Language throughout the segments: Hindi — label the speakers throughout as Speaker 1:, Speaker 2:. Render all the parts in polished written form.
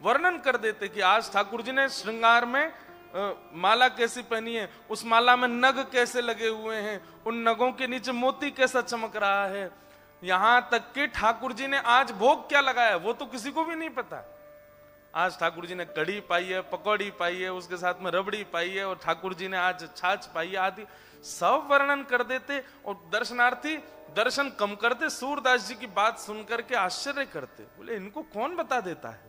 Speaker 1: वर्णन कर देते कि आज ठाकुर जी ने श्रृंगार में माला कैसी पहनी है, उस माला में नग कैसे लगे हुए हैं, उन नगों के नीचे मोती कैसा चमक रहा है, यहां तक कि ठाकुर जी ने आज भोग क्या लगाया वो तो किसी को भी नहीं पता। आज ठाकुर जी ने कढ़ी पाई है, पकौड़ी पाई है, उसके साथ में रबड़ी पाई है, और ठाकुर जी ने आज छाछ पाई है, आदि सब वर्णन कर देते। और दर्शनार्थी दर्शन कम करते, सूरदास जी की बात सुनकर के आश्चर्य करते, बोले इनको कौन बता देता है।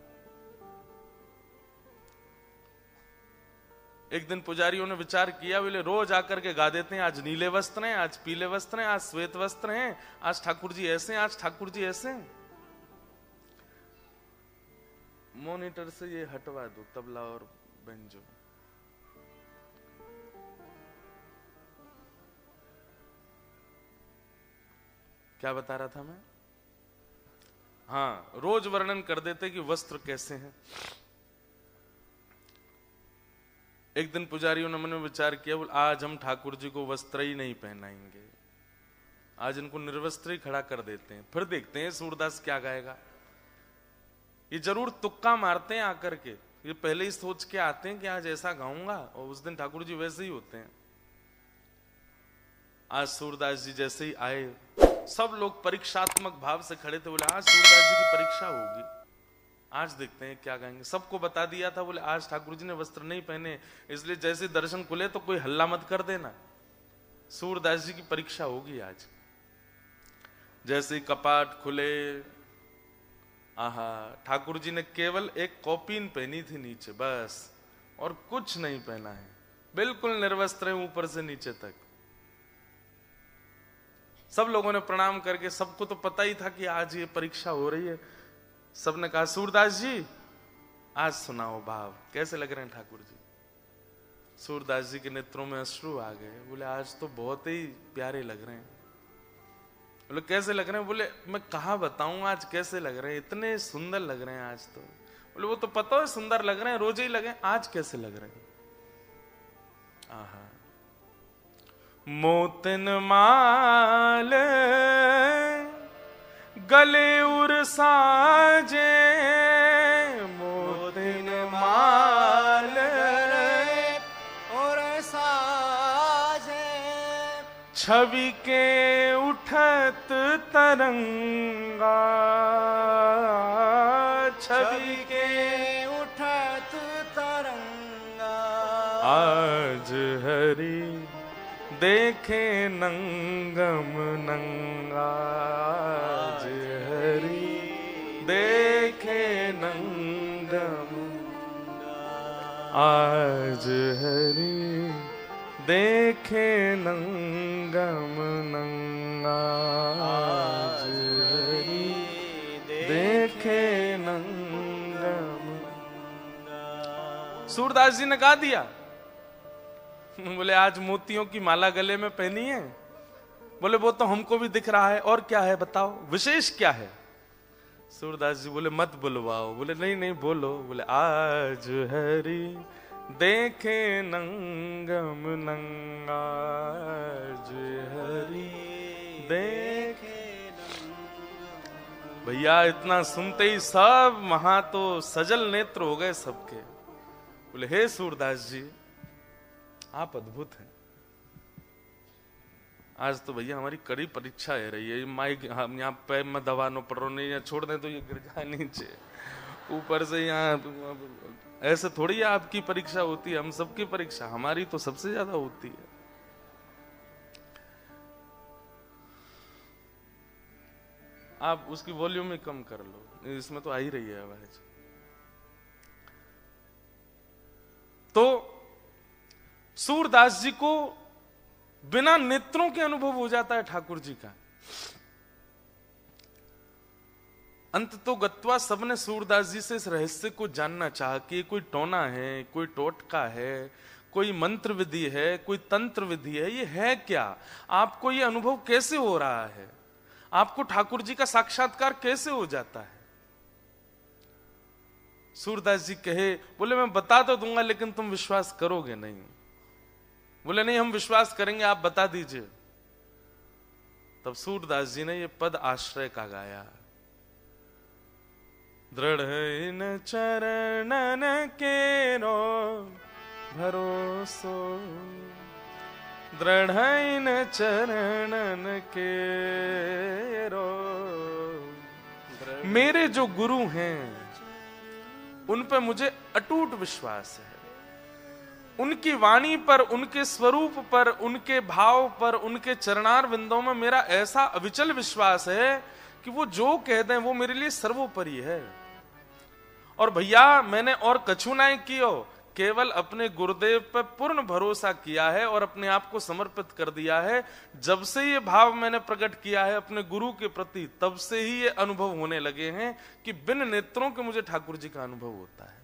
Speaker 1: एक दिन पुजारियों ने विचार किया, बोले रोज आकर के गा देते हैं, आज नीले वस्त्र हैं, आज पीले वस्त्र हैं, आज श्वेत वस्त्र हैं, आज ठाकुर जी ऐसे हैं, आज ठाकुर जी ऐसे हैं। मॉनिटर से ये हटवा दो, तबला और बेंजो। क्या बता रहा था मैं? हाँ, रोज वर्णन कर देते कि वस्त्र कैसे हैं। एक दिन पुजारियों ने मन में विचार किया, बोल आज हम ठाकुर जी को वस्त्र ही नहीं पहनाएंगे, आज इनको निर्वस्त्र ही खड़ा कर देते हैं, फिर देखते हैं सूरदास क्या गाएगा। ये जरूर तुक्का मारते हैं आकर के, ये पहले ही सोच के आते हैं कि आज ऐसा गाऊंगा, और उस दिन ठाकुर जी वैसे ही होते हैं। आज सूरदास जी जैसे ही आए, सब लोग परीक्षात्मक भाव से खड़े थे, बोले आज सूरदास जी की परीक्षा होगी, आज देखते हैं क्या गाएंगे। सबको बता दिया था, बोले आज ठाकुर जी ने वस्त्र नहीं पहने, इसलिए जैसे दर्शन खुले तो कोई हल्ला मत कर देना, सूरदास जी की परीक्षा होगी आज। जैसे ही कपाट खुले, आहा, ठाकुर जी ने केवल एक कॉपीन पहनी थी नीचे बस, और कुछ नहीं पहना है, बिल्कुल निर्वस्त्र है ऊपर से नीचे तक। सब लोगों ने प्रणाम करके, सबको तो पता ही था कि आज ये परीक्षा हो रही है, सबने कहा सूरदास जी आज सुनाओ भाव, कैसे लग रहे हैं ठाकुर जी। सूरदास जी के नेत्रों में अश्रु आ गए, बोले आज तो बहुत ही प्यारे लग रहे हैं। बोले कैसे लग रहे हैं? बोले मैं कहा बताऊं आज कैसे लग रहे हैं, इतने सुंदर लग रहे हैं आज तो। बोले वो तो पता है सुंदर लग रहे हैं, रोज ही लगे, आज कैसे लग रहे हैं? आहा, मोतिन माल गले उर साजे, मोतिन माल
Speaker 2: और साजे,
Speaker 1: छवि के उठत तरंगा, छवि के
Speaker 2: उठत तरंगा,
Speaker 1: आज हरि देखे नंगम नंगा, आज हरि देखे नंगम, आज हरि देखे नंगम नंगा, आज हरि देखे नंगम। सूरदास जी ने गा दिया। बोले आज मोतियों की माला गले में पहनी है, बोले वो तो हमको भी दिख रहा है, और क्या है बताओ, विशेष क्या है? सूरदास जी बोले मत बुलवाओ। बोले नहीं नहीं बोलो। बोले आज हरि देखे नंगम नंगा, आज हरि देखे। भैया इतना सुनते ही सब वहां तो सजल नेत्र हो गए सबके। बोले हे सूरदास जी आप अद्भुत हैं, आज तो भैया हमारी कड़ी परीक्षा है रही है। माइक हम यहाँ पैर में दबाना पड़ रहा, नहीं छोड़ दें तो ये गिर जाए नीचे, ऊपर से यहाँ ऐसे थोड़ी है आपकी परीक्षा होती है, हम सबकी परीक्षा, हमारी तो सबसे ज्यादा होती है। आप उसकी वॉल्यूम ही कम कर लो, इसमें तो आ ही रही है आवाज। तो सूरदास जी को बिना नेत्रों के अनुभव हो जाता है ठाकुर जी का। अंत तो गत्वा सबने सूरदास जी से इस रहस्य को जानना चाहा कि कोई टोना है, कोई टोटका है, कोई मंत्र विधि है, कोई तंत्र विधि है, ये है क्या? आपको ये अनुभव कैसे हो रहा है? आपको ठाकुर जी का साक्षात्कार कैसे हो जाता है? सूरदास जी कहे, बोले मैं बता तो दूंगा लेकिन तुम विश्वास करोगे नहीं। बोले नहीं हम विश्वास करेंगे, आप बता दीजिए। तब सूरदास जी ने ये पद आश्रय का गाया, दृढ़ इन चरणन केरो भरोसो, दृढ़ इन चरणन केरो। मेरे जो गुरु हैं उन पे मुझे अटूट विश्वास है। उनकी वाणी पर, उनके स्वरूप पर, उनके भाव पर, उनके चरणार बिंदों में मेरा ऐसा अविचल विश्वास है कि वो जो कह दें वो मेरे लिए सर्वोपरि है। और भैया मैंने और कछु नहीं कियो, केवल अपने गुरुदेव पर पूर्ण भरोसा किया है और अपने आप को समर्पित कर दिया है। जब से ये भाव मैंने प्रकट किया है अपने गुरु के प्रति, तब से ही ये अनुभव होने लगे हैं कि बिन नेत्रों के मुझे ठाकुर जी का अनुभव होता है,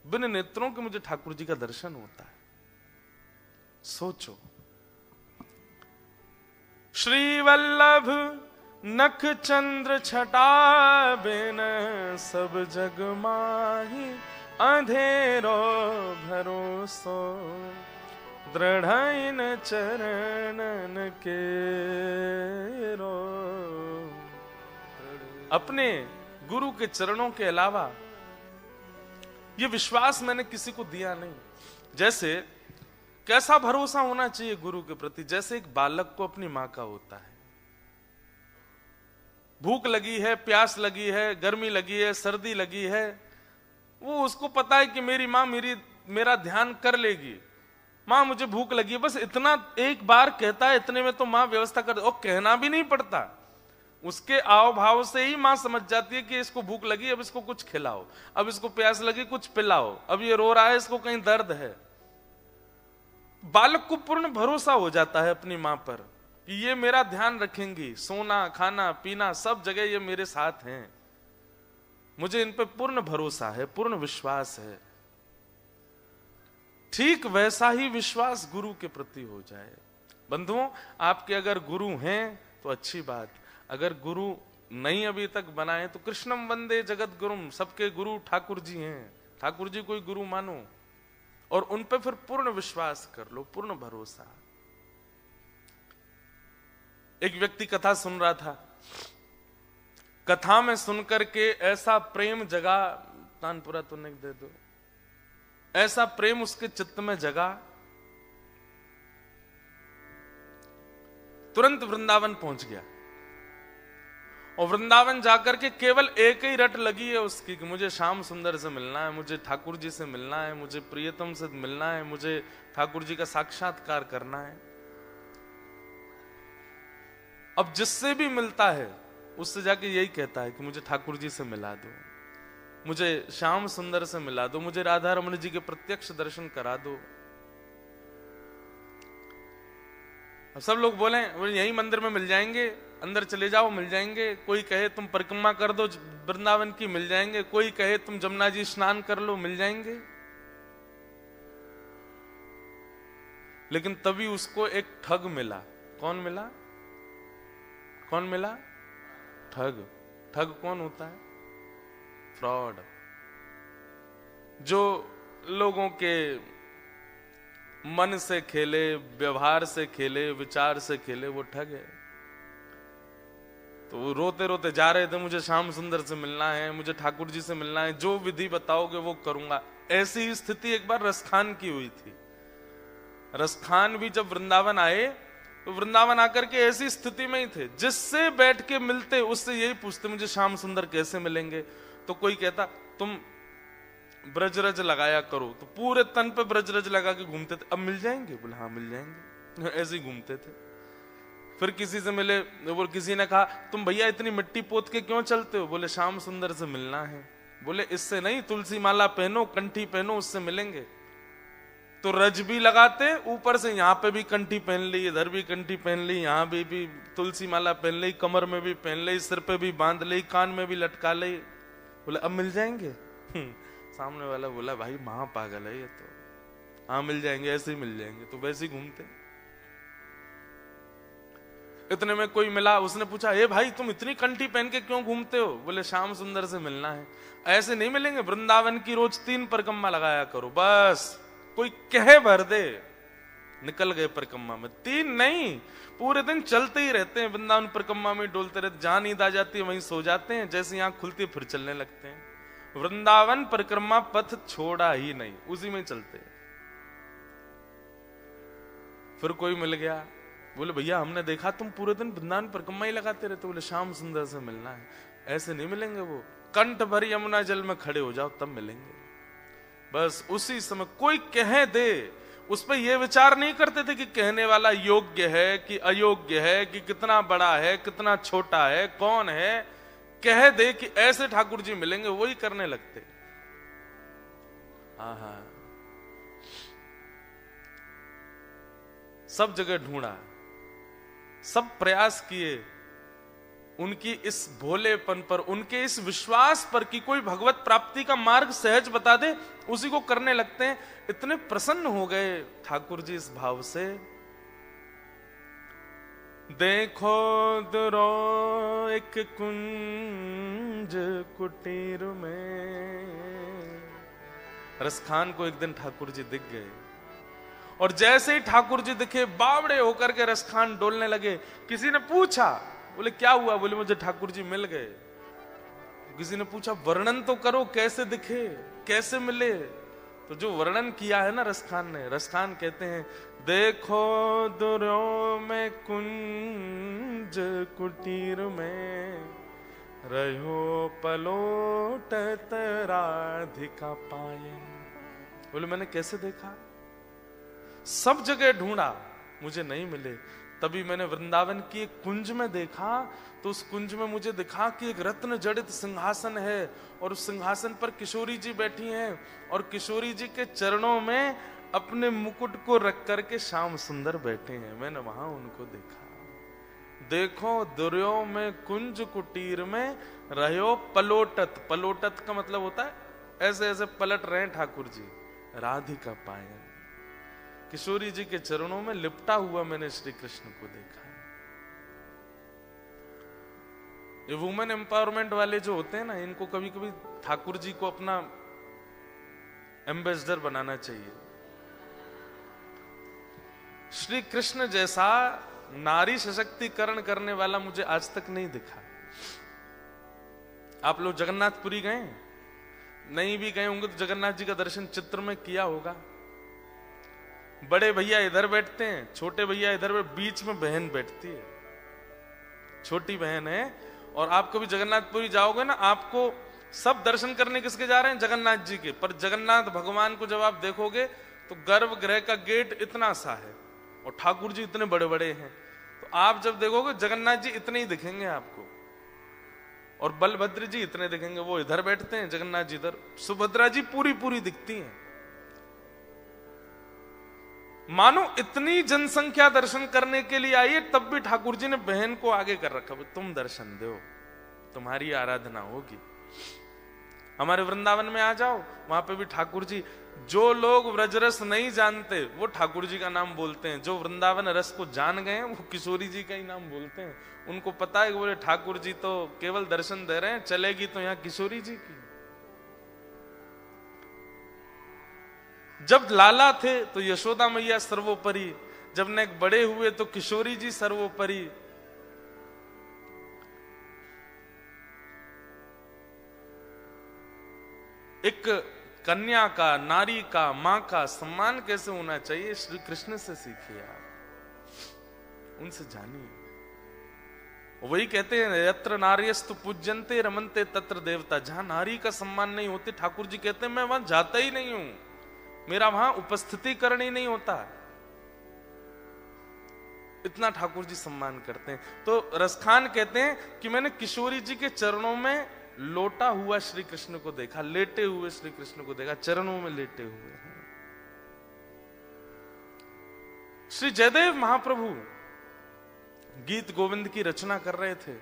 Speaker 1: बिन नेत्रों के मुझे ठाकुर जी का दर्शन होता है। सोचो, श्री वल्लभ नख चंद्र छटा बिन सब जग माही, अंधेरो भरोसो, दृढ़ इन चरणन केरो। अपने गुरु के चरणों के अलावा ये विश्वास मैंने किसी को दिया नहीं। जैसे कैसा भरोसा होना चाहिए गुरु के प्रति, जैसे एक बालक को अपनी मां का होता है। भूख लगी है, प्यास लगी है, गर्मी लगी है, सर्दी लगी है, वो उसको पता है कि मेरी मां मेरा ध्यान कर लेगी। मां मुझे भूख लगी है, बस इतना एक बार कहता है, इतने में तो मां व्यवस्था कर, और कहना भी नहीं पड़ता, उसके आव भाव से ही मां समझ जाती है कि इसको भूख लगी, अब इसको कुछ खिलाओ, अब इसको प्यास लगी कुछ पिलाओ, अब ये रो रहा है, इसको कहीं दर्द है। बालक को पूर्ण भरोसा हो जाता है अपनी मां पर कि ये मेरा ध्यान रखेंगी, सोना खाना पीना सब जगह ये मेरे साथ हैं, मुझे इन पे पूर्ण भरोसा है, पूर्ण विश्वास है। ठीक वैसा ही विश्वास गुरु के प्रति हो जाए। बंधुओं, आपके अगर गुरु हैं तो अच्छी बात, अगर गुरु नहीं अभी तक बनाए तो कृष्णम वंदे जगत गुरुम, सबके गुरु ठाकुर जी हैं, ठाकुर जी कोई गुरु मानो और उन पे फिर पूर्ण विश्वास कर लो, पूर्ण भरोसा। एक व्यक्ति कथा सुन रहा था, कथा में सुनकर के ऐसा प्रेम जगा, तानपुरा तो नहीं दे दो, ऐसा प्रेम उसके चित्त में जगा, तुरंत वृंदावन पहुंच गया। और वृंदावन जाकर के केवल एक ही रट लगी है उसकी कि मुझे श्याम सुंदर से मिलना है, मुझे ठाकुर जी से मिलना है, मुझे प्रियतम से मिलना है, मुझे ठाकुर जी का साक्षात्कार करना है। अब जिससे भी मिलता है उससे जाके यही कहता है कि मुझे ठाकुर जी से मिला दो, मुझे श्याम सुंदर से मिला दो, मुझे राधा रमण जी के प्रत्यक्ष दर्शन करा दो। अब सब लोग बोले यही मंदिर में मिल जाएंगे, अंदर चले जाओ मिल जाएंगे, कोई कहे तुम परिक्रमा कर दो वृंदावन की मिल जाएंगे, कोई कहे तुम जमुना जी स्नान कर लो मिल जाएंगे। लेकिन तभी उसको एक ठग मिला। कौन मिला? कौन मिला? ठग। ठग कौन होता है? फ्रॉड। जो लोगों के मन से खेले, व्यवहार से खेले, विचार से खेले, वो ठग है। तो वो रोते रोते जा रहे थे, मुझे श्याम सुंदर से मिलना है, मुझे ठाकुर जी से मिलना है, जो विधि बताओगे वो करूंगा। ऐसी स्थिति एक बार रसखान की हुई थी। रसखान भी जब वृंदावन आए तो वृंदावन आकर के ऐसी स्थिति में ही थे, जिससे बैठ के मिलते उससे यही पूछते मुझे श्याम सुंदर कैसे मिलेंगे। तो कोई कहता तुम ब्रजरज लगाया करो, तो पूरे तन पे ब्रजरज लगा के घूमते थे। अब मिल जाएंगे? बोले हाँ मिल जाएंगे। ऐसे ही घूमते थे। फिर किसी से मिले, वो किसी ने कहा तुम भैया इतनी मिट्टी पोत के क्यों चलते हो? बोले श्याम सुंदर से मिलना है। बोले इससे नहीं, तुलसी माला पहनो, कंठी पहनो, उससे मिलेंगे। तो रज भी लगाते, ऊपर से यहाँ पे भी कंठी पहन ली, इधर भी कंठी पहन ली, यहाँ भी तुलसी माला पहन ली, कमर में भी पहन ली, सिर पे भी बांध ली, कान में भी लटका ली। बोले अब मिल जाएंगे? सामने वाला बोला भाई महा पागल है ये तो, हाँ मिल जाएंगे, ऐसे ही मिल जाएंगे। तो वैसे ही घूमते। इतने में कोई मिला, उसने पूछा ए भाई तुम इतनी कंठी पहन के क्यों घूमते हो? बोले श्याम सुंदर से मिलना है। ऐसे नहीं मिलेंगे, वृंदावन की रोज 3 परिक्रमा लगाया करो, बस कोई कहे भर दे। निकल गए परिक्रमा में। 3 नहीं, पूरे दिन चलते ही रहते हैं, वृंदावन परिक्रमा में डोलते रहते। जहां नींद आ जाती है वहीं सो जाते हैं, जैसे आंख खुलती है फिर चलने लगते हैं। वृंदावन परिक्रमा पथ छोड़ा ही नहीं, उसी में चलते। फिर कोई मिल गया, बोले भैया हमने देखा तुम पूरे दिन वृंदावन परिक्रमा ही लगाते रहते। बोले श्याम सुंदर से मिलना है। ऐसे नहीं मिलेंगे, वो कंठ भरी यमुना जल में खड़े हो जाओ तब मिलेंगे। बस उसी समय कोई कह दे, उस पर यह विचार नहीं करते थे कि कहने वाला योग्य है कि अयोग्य है, कि कितना बड़ा है कितना छोटा है, कौन है। कह दे कि ऐसे ठाकुर जी मिलेंगे, वही करने लगते। आहा, सब जगह ढूंढा, सब प्रयास किए, उनकी इस भोलेपन पर, उनके इस विश्वास पर कि कोई भगवत प्राप्ति का मार्ग सहज बता दे, उसी को करने लगते हैं। इतने प्रसन्न हो गए ठाकुर जी इस भाव से। देखो दुरो एक कुंज कुटीर में। रसखान को एक दिन ठाकुर जी दिख गए, और जैसे ही ठाकुर जी दिखे बावड़े होकर के रसखान डोलने लगे। किसी ने पूछा, बोले क्या हुआ? बोले मुझे ठाकुर जी मिल गए। किसी ने पूछा वर्णन तो करो, कैसे दिखे, कैसे मिले? तो जो वर्णन किया है ना रसखान ने, रसखान कहते हैं देखो दुर्यो में कुंज कुटीर में, रहो पलोटत राधिका पायन। बोले मैंने कैसे देखा? सब जगह ढूंढा, मुझे नहीं मिले। तभी मैंने वृंदावन की एक कुंज में देखा, तो उस कुंज में मुझे दिखा कि एक रत्न जड़ित सिंहासन है, और उस सिंहासन पर किशोरी जी बैठी हैं, और किशोरी जी के चरणों में अपने मुकुट को रख करके श्याम सुंदर बैठे हैं। मैंने वहां उनको देखा। देखो दुर्यो में कुंज कुटीर में, रहो पलोटत। पलोटत का मतलब होता है ऐसे ऐसे पलट रहे हैं ठाकुर जी, राधिका पायन। किशोरी जी के चरणों में लिपटा हुआ मैंने श्री कृष्ण को देखा। ये वुमेन एम्पावरमेंट वाले जो होते हैं ना, इनको कभी कभी ठाकुर जी को अपना एम्बेसडर बनाना चाहिए। श्री कृष्ण जैसा नारी सशक्तिकरण करने वाला मुझे आज तक नहीं दिखा। आप लोग जगन्नाथपुरी गए? नहीं भी गए होंगे तो जगन्नाथ जी का दर्शन चित्र में किया होगा। बड़े भैया इधर बैठते हैं, छोटे भैया इधर, बीच में बहन बैठती है, छोटी बहन है। और आप कभी जगन्नाथपुरी जाओगे ना, आपको सब दर्शन करने किसके जा रहे हैं? जगन्नाथ जी के। पर जगन्नाथ भगवान को जब आप देखोगे तो गर्भगृह का गेट इतना सा है और ठाकुर जी इतने बड़े बड़े हैं। तो आप जब देखोगे जगन्नाथ जी इतने ही दिखेंगे आपको, और बलभद्र जी इतने दिखेंगे, वो इधर बैठते हैं, जगन्नाथ जी इधर, सुभद्रा जी पूरी पूरी दिखती हैं। मानो इतनी जनसंख्या दर्शन करने के लिए आई है, तब भी ठाकुर जी ने बहन को आगे कर रखा, तुम दर्शन दो, तुम्हारी आराधना होगी। हमारे वृंदावन में आ जाओ, वहां पे भी ठाकुर जी, जो लोग व्रजरस नहीं जानते वो ठाकुर जी का नाम बोलते हैं, जो वृंदावन रस को जान गए हैं वो किशोरी जी का ही नाम बोलते हैं। उनको पता है कि बोले ठाकुर जी तो केवल दर्शन दे रहे हैं, चलेगी तो यहाँ किशोरी जी की। जब लाला थे तो यशोदा मैया सर्वोपरि, जब नेक बड़े हुए तो किशोरी जी सर्वोपरि। एक कन्या का, नारी का, मां का सम्मान कैसे होना चाहिए, श्री कृष्ण से सीखिए आप, उनसे जानिए। वही कहते हैं यत्र नार्यस्तु पूज्यन्ते रमन्ते तत्र देवता। जहां नारी का सम्मान नहीं होते, ठाकुर जी कहते हैं मैं वहां जाता ही नहीं हूं, मेरा वहां उपस्थितिकरण ही नहीं होता। इतना ठाकुर जी सम्मान करते हैं। तो रसखान कहते हैं कि मैंने किशोरी जी के चरणों में लोटा हुआ श्री कृष्ण को देखा, लेटे हुए श्री कृष्ण को देखा, चरणों में लेटे हुए हैं। श्री जयदेव महाप्रभु गीत गोविंद की रचना कर रहे थे,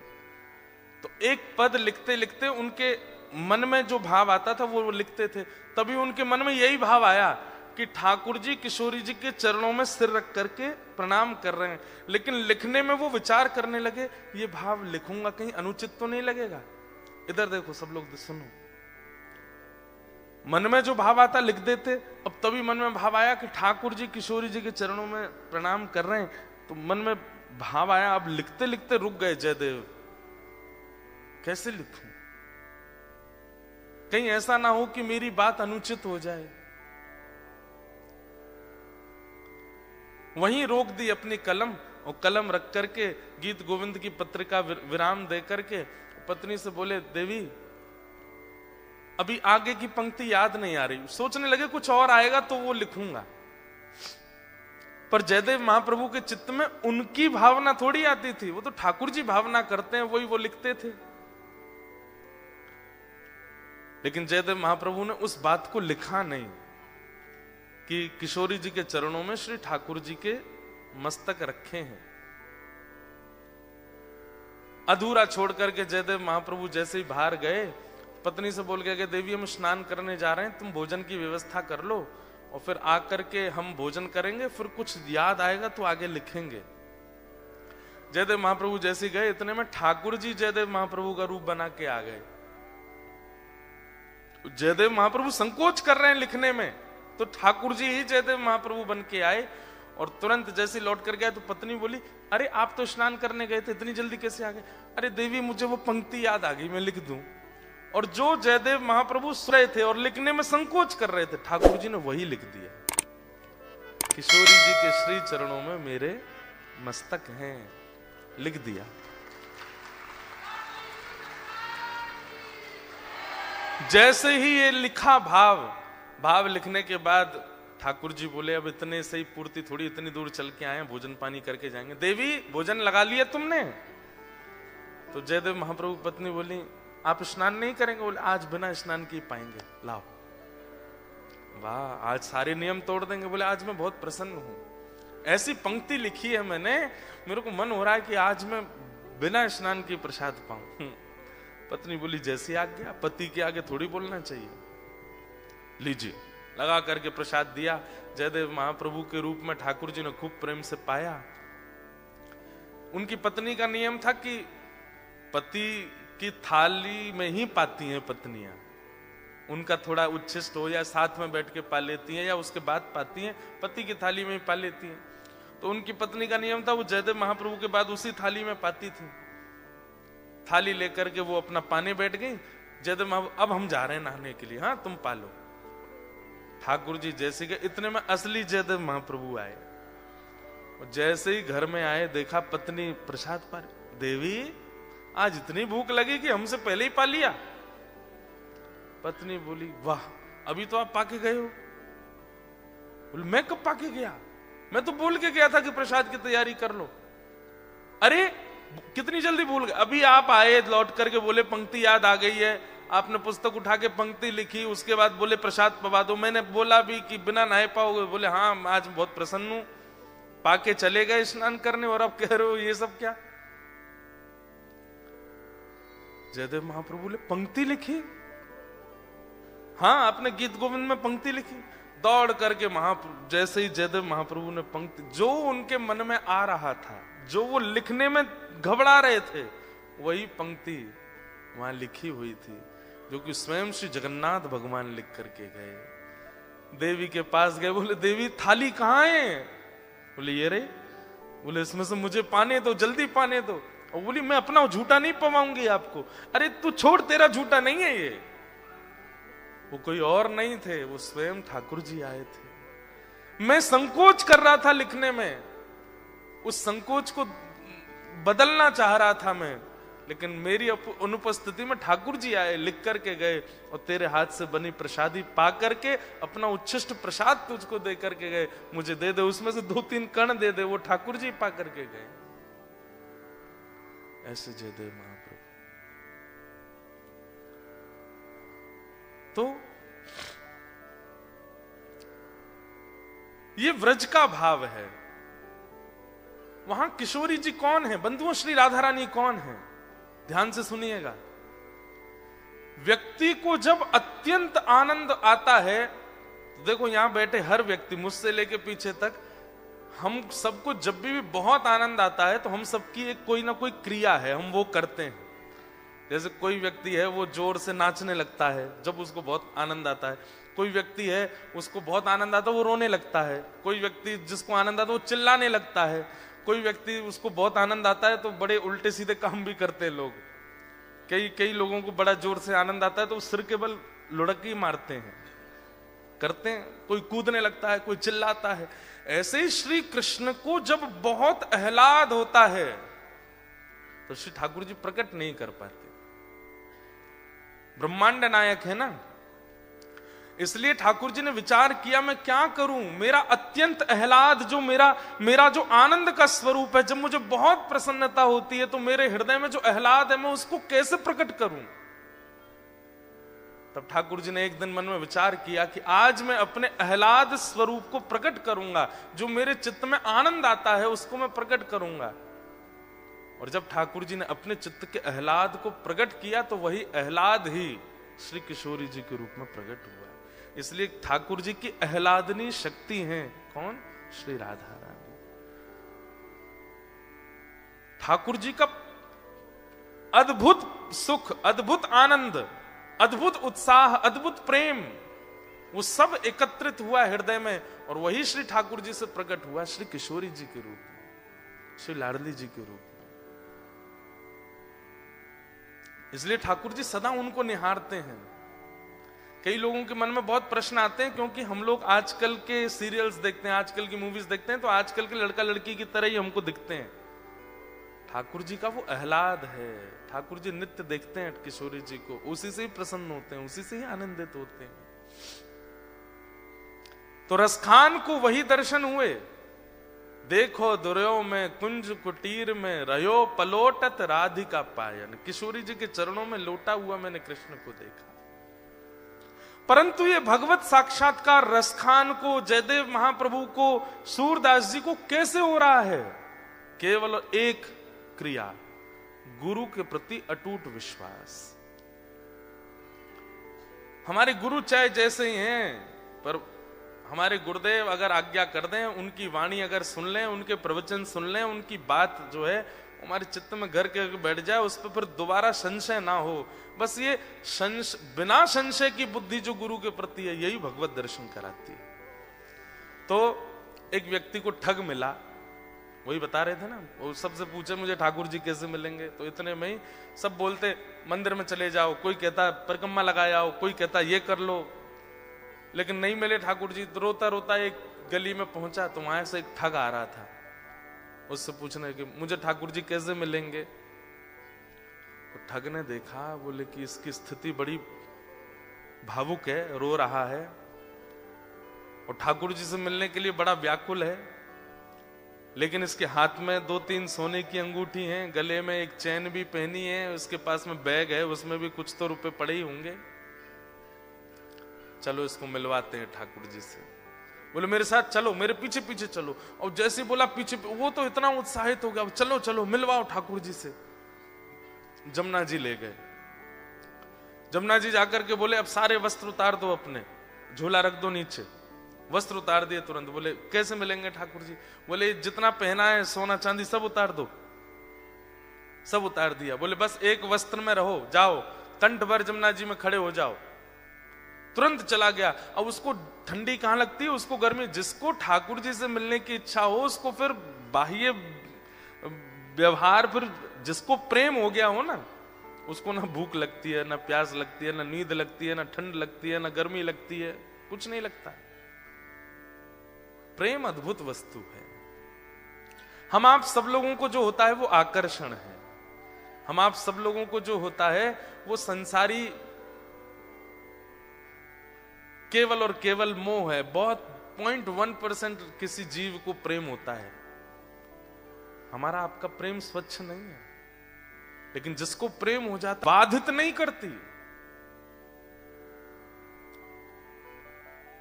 Speaker 1: तो एक पद लिखते लिखते उनके मन में जो भाव आता था वो लिखते थे। तभी उनके मन में यही भाव आया कि ठाकुर जी किशोरी जी के चरणों में सिर रख करके प्रणाम कर रहे हैं। लेकिन लिखने में वो विचार करने लगे, ये भाव लिखूंगा कहीं अनुचित तो नहीं लगेगा। इधर देखो सब लोग सुनो, मन में जो भाव आता लिख देते। अब तभी मन में भाव आया कि ठाकुर जी किशोरी जी के चरणों में प्रणाम कर रहे हैं, तो मन में भाव आया, अब लिखते लिखते रुक गए जयदेव, कैसे लिखूं, कहीं ऐसा ना हो कि मेरी बात अनुचित हो जाए। वहीं रोक दी अपनी कलम, और कलम रख करके गीत गोविंद की पत्रिका विराम दे करके पत्नी से बोले, देवी अभी आगे की पंक्ति याद नहीं आ रही, सोचने लगे कुछ और आएगा तो वो लिखूंगा। पर जयदेव महाप्रभु के चित्त में उनकी भावना थोड़ी आती थी, वो तो ठाकुर जी भावना करते हैं, वही वो लिखते थे। लेकिन जयदेव महाप्रभु ने उस बात को लिखा नहीं कि किशोरी जी के चरणों में श्री ठाकुर जी के मस्तक रखे हैं। अधूरा छोड़ करके जयदेव महाप्रभु जैसे ही बाहर गए, पत्नी से बोल गया कि देवी हम स्नान करने जा रहे हैं, तुम भोजन की व्यवस्था कर लो और फिर आकर के हम भोजन करेंगे, फिर कुछ याद आएगा तो आगे लिखेंगे। जयदेव महाप्रभु जैसे गए, इतने में ठाकुर जी जयदेव महाप्रभु का रूप बना के आ गए। जयदेव महाप्रभु संकोच कर रहे हैं लिखने में, तो ठाकुर जी ही जयदेव महाप्रभु बन के आए और तुरंत जैसे लौट कर गए तो पत्नी बोली, अरे आप तो स्नान करने गए थे, इतनी जल्दी कैसे आ गए? अरे देवी मुझे वो पंक्ति याद आ गई, मैं लिख दूं। और जो जयदेव महाप्रभु सुन रहे थे और लिखने में संकोच कर रहे थे, ठाकुर जी ने वही लिख दिया, किशोरी जी के श्री चरणों में मेरे मस्तक हैं, लिख दिया। जैसे ही ये लिखा भाव लिखने के बाद ठाकुर जी बोले, अब इतने से ही पूर्ति थोड़ी, इतनी दूर चल के आए, भोजन पानी करके जाएंगे। देवी भोजन लगा लिया तुमने? तो जयदेव महाप्रभु की पत्नी बोली, आप स्नान नहीं करेंगे? बोले आज बिना स्नान की पाएंगे, लाओ। वाह, आज सारे नियम तोड़ देंगे। बोले आज मैं बहुत प्रसन्न हूं, ऐसी पंक्ति लिखी है मैंने, मेरे को मन हो रहा है कि आज मैं बिना स्नान की प्रसाद पाऊं। पत्नी बोली जैसी आज्ञा, पति के आगे थोड़ी बोलना चाहिए। लीजिए, लगा करके प्रसाद दिया। जयदेव महाप्रभु के रूप में ठाकुर जी ने खूब प्रेम से पाया। उनकी पत्नी का नियम था कि पति की थाली में ही पाती हैं पत्नियां, उनका थोड़ा उच्छिष्ट हो या साथ में बैठ के पा लेती हैं या उसके बाद पाती हैं, पति की थाली में ही पा लेती हैं। तो उनकी पत्नी का नियम था, वो जयदेव महाप्रभु के बाद उसी थाली में पाती थी। थाली लेकर के वो अपना पाने बैठ गई। जयदेव महाप्रभु, अब हम जा रहे हैं नहाने के लिए, हाँ तुम पालो। ठाकुर जी जैसे कि इतने में असली जयदेव महाप्रभु आए, और जैसे ही घर में आए देखा पत्नी प्रसाद पा रही। देवी आज इतनी भूख लगी कि हमसे पहले ही पा लिया। पत्नी बोली, वाह, अभी तो आप पाके गए हो। बोले मैं कब पाके गया, मैं तो बोल के गया था कि प्रसाद की तैयारी कर लो। अरे कितनी जल्दी भूल गए, अभी आप आए लौट करके बोले पंक्ति याद आ गई है, आपने पुस्तक उठा के पंक्ति लिखी, उसके बाद बोले प्रसाद पवा दो। मैंने बोला भी कि बिना नहाए पाओगे? बोले हाँ, आज बहुत प्रसन्न हूं, पाके चले गए स्नान करने और अब कह रहे हो ये सब क्या? जयदेव महाप्रभु ने पंक्ति लिखी, हाँ आपने गीत गोविंद में पंक्ति लिखी। दौड़ करके महाप्रभु, जैसे ही जयदेव महाप्रभु ने पंक्ति, जो उनके मन में आ रहा था, जो वो लिखने में घबरा रहे थे, वही पंक्ति वहां लिखी हुई थी, जो कि स्वयं श्री जगन्नाथ भगवान लिख करके गए। देवी के पास गए, बोले देवी थाली कहाँ है? बोले ये रे। बोले इसमें से मुझे पाने दो, जल्दी पाने दो। और बोली मैं अपना झूठा नहीं पवाऊंगी आपको। अरे तू छोड़, तेरा झूठा नहीं है ये। वो कोई और नहीं थे, वो स्वयं ठाकुर जी आए थे। मैं संकोच कर रहा था लिखने में, उस संकोच को बदलना चाह रहा था मैं, लेकिन मेरी अनुपस्थिति में ठाकुर जी आए, लिख करके गए और तेरे हाथ से बनी प्रसादी पा करके अपना उच्छिष्ट प्रसाद तुझको दे करके गए। मुझे दे दे, उसमें से 2-3 कण दे दे। वो ठाकुर जी पा करके गए। ऐसे जयदेव महाप्रभु। तो ये व्रज का भाव है। वहां किशोरी जी कौन है? बंधुओं, श्री राधा रानी कौन है? ध्यान से सुनिएगा। व्यक्ति को जब अत्यंत आनंद आता है, तो देखो यहां बैठे हर व्यक्ति, मुझसे लेके पीछे तक, हम सबको जब भी बहुत आनंद आता है तो हम सबकी एक कोई ना कोई क्रिया है, हम वो करते हैं। जैसे कोई व्यक्ति है वो जोर से नाचने लगता है जब उसको बहुत आनंद आता है, कोई व्यक्ति है उसको बहुत आनंद आता है वो रोने लगता है, कोई व्यक्ति जिसको आनंद आता है वो चिल्लाने लगता है, कोई व्यक्ति उसको बहुत आनंद आता है तो बड़े उल्टे सीधे काम भी करते हैं लोग। कई लोगों को बड़ा जोर से आनंद आता है तो सिर के बल लुढ़की मारते हैं, करते हैं, कोई कूदने लगता है, कोई चिल्लाता है। ऐसे ही श्री कृष्ण को जब बहुत आह्लाद होता है तो श्री ठाकुर जी प्रकट नहीं कर पाते। ब्रह्मांड नायक है ना, इसलिए ठाकुर जी ने विचार किया मैं क्या करूं, मेरा अत्यंत आह्लाद जो मेरा जो आनंद का स्वरूप है, जब मुझे बहुत प्रसन्नता होती है तो मेरे हृदय में जो आह्लाद है मैं उसको कैसे प्रकट करूं। तब ठाकुर जी ने एक दिन मन में विचार किया कि आज मैं अपने आह्लाद स्वरूप को प्रकट करूंगा, जो मेरे चित्त में आनंद आता है उसको मैं प्रकट करूंगा। और जब ठाकुर जी ने अपने चित्त के आह्लाद को प्रकट किया तो वही आह्लाद ही श्री किशोरी जी के रूप में प्रकट हुआ। इसलिए ठाकुर जी की आह्लादनी शक्ति है कौन? श्री राधा रानी। ठाकुर जी का अद्भुत सुख, अद्भुत आनंद, अद्भुत उत्साह, अद्भुत प्रेम, वो सब एकत्रित हुआ हृदय में और वही श्री ठाकुर जी से प्रकट हुआ श्री किशोरी जी के रूप में, श्री लाडली जी के रूप में। इसलिए ठाकुर जी सदा उनको निहारते हैं। कई लोगों के मन में बहुत प्रश्न आते हैं, क्योंकि हम लोग आजकल के सीरियल्स देखते हैं, आजकल की मूवीज देखते हैं, तो आजकल के लड़का लड़की की तरह ही हमको दिखते हैं। ठाकुर जी का वो आह्लाद है, ठाकुर जी नित्य देखते हैं किशोरी जी को, उसी से ही प्रसन्न होते हैं, उसी से ही आनंदित होते हैं। तो रसखान को वही दर्शन हुए। देखो दुर्यो में कुंज कुटीर में रहो पलोटत राधिका पायन। किशोरी जी के चरणों में लोटा हुआ मैंने कृष्ण को देखा। परंतु ये भगवत साक्षात्कार रसखान को, जयदेव महाप्रभु को, सूरदास जी को कैसे हो रहा है? केवल एक क्रिया, गुरु के प्रति अटूट विश्वास। हमारे गुरु चाहे जैसे ही हैं, पर हमारे गुरुदेव अगर आज्ञा कर दें, उनकी वाणी अगर सुन लें, उनके प्रवचन सुन लें, उनकी बात जो है हमारे चित्त में घर के बैठ जाए, उस पर फिर दोबारा संशय ना हो। बस ये बिना संशय की बुद्धि जो गुरु के प्रति है, यही भगवत दर्शन कराती है। तो एक व्यक्ति को ठग मिला, वही बता रहे थे ना, वो सबसे पूछे मुझे ठाकुर जी कैसे मिलेंगे, तो इतने में ही सब बोलते मंदिर में चले जाओ, कोई कहता परिक्रमा लगा आओ, कोई कहता ये कर लो, लेकिन नहीं मिले ठाकुर जी। तो रोता रोता एक गली में पहुंचा, तो वहां से एक ठग आ रहा था, उससे पूछने कि मुझे ठाकुर जी कैसे मिलेंगे। तो ठग ने देखा, बोले कि इसकी स्थिति बड़ी भावुक है, रो रहा है और ठाकुर जी से मिलने के लिए बड़ा व्याकुल है, लेकिन इसके हाथ में 2-3 सोने की अंगूठी हैं, गले में एक चैन भी पहनी है, उसके पास में बैग है, उसमें भी कुछ तो रुपए पड़े ही होंगे, चलो इसको मिलवाते हैं ठाकुर जी से। बोले मेरे साथ चलो, मेरे पीछे पीछे चलो। और जैसे बोला पीछे, वो तो इतना उत्साहित हो गया, चलो चलो मिलवाओ ठाकुर जी से। जमुना जी ले गए। जमुना जी जाकर के बोले अब सारे वस्त्र उतार दो, अपने झोला रख दो नीचे। वस्त्र उतार दिए तुरंत। बोले कैसे मिलेंगे ठाकुर जी? बोले जितना पहना है सोना चांदी सब उतार दो। सब उतार दिया। बोले बस एक वस्त्र में रहो, जाओ कंठ भर जमुना जी में खड़े हो जाओ। तुरंत चला गया। अब उसको ठंडी कहां लगती है, उसको गर्मी। जिसको ठाकुर जी से मिलने की इच्छा हो, उसको फिर बाह्य व्यवहार, फिर जिसको प्रेम हो गया हो ना, उसको ना भूख लगती है, ना प्यास लगती है, ना नींद लगती है, ना ठंड लगती है, ना गर्मी लगती है, कुछ नहीं लगता। प्रेम अद्भुत वस्तु है। हम आप सब लोगों को जो होता है वो आकर्षण है। हम आप सब लोगों को जो होता है वो संसारी केवल और केवल मोह है। बहुत 0.1% किसी जीव को प्रेम होता है। हमारा आपका प्रेम स्वच्छ नहीं है, लेकिन जिसको प्रेम हो जाता बाधित नहीं करती।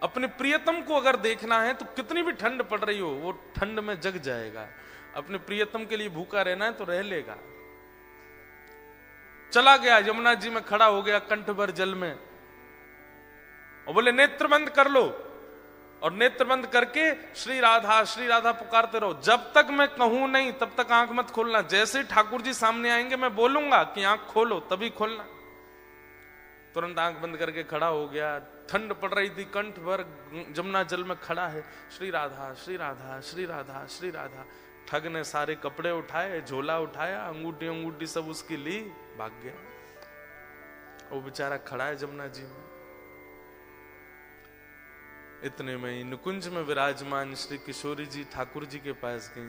Speaker 1: अपने प्रियतम को अगर देखना है तो कितनी भी ठंड पड़ रही हो, वो ठंड में जग जाएगा। अपने प्रियतम के लिए भूखा रहना है तो रह लेगा। चला गया, यमुना जी में खड़ा हो गया कंठ भर जल में, और बोले नेत्र बंद कर लो। और नेत्र बंद करके श्री राधा पुकारते रहो। जब तक मैं कहूं नहीं तब तक आंख मत खोलना। जैसे ही ठाकुर जी सामने आएंगे मैं बोलूंगा कि आंख खोलो, तभी खोलना। तुरंत आंख बंद करके खड़ा हो गया। ठंड पड़ रही थी, कंठ भर जमुना जल में खड़ा है। श्री राधा श्री राधा श्री राधा श्री राधा। ठग ने सारे कपड़े उठाए, झोला उठाया, अंगूठी सब उसकी ली, भाग गया। वो बेचारा खड़ा है जमुना जी में। इतने में ही नुकुंज में विराजमान श्री किशोरी जी ठाकुर जी के पास गई।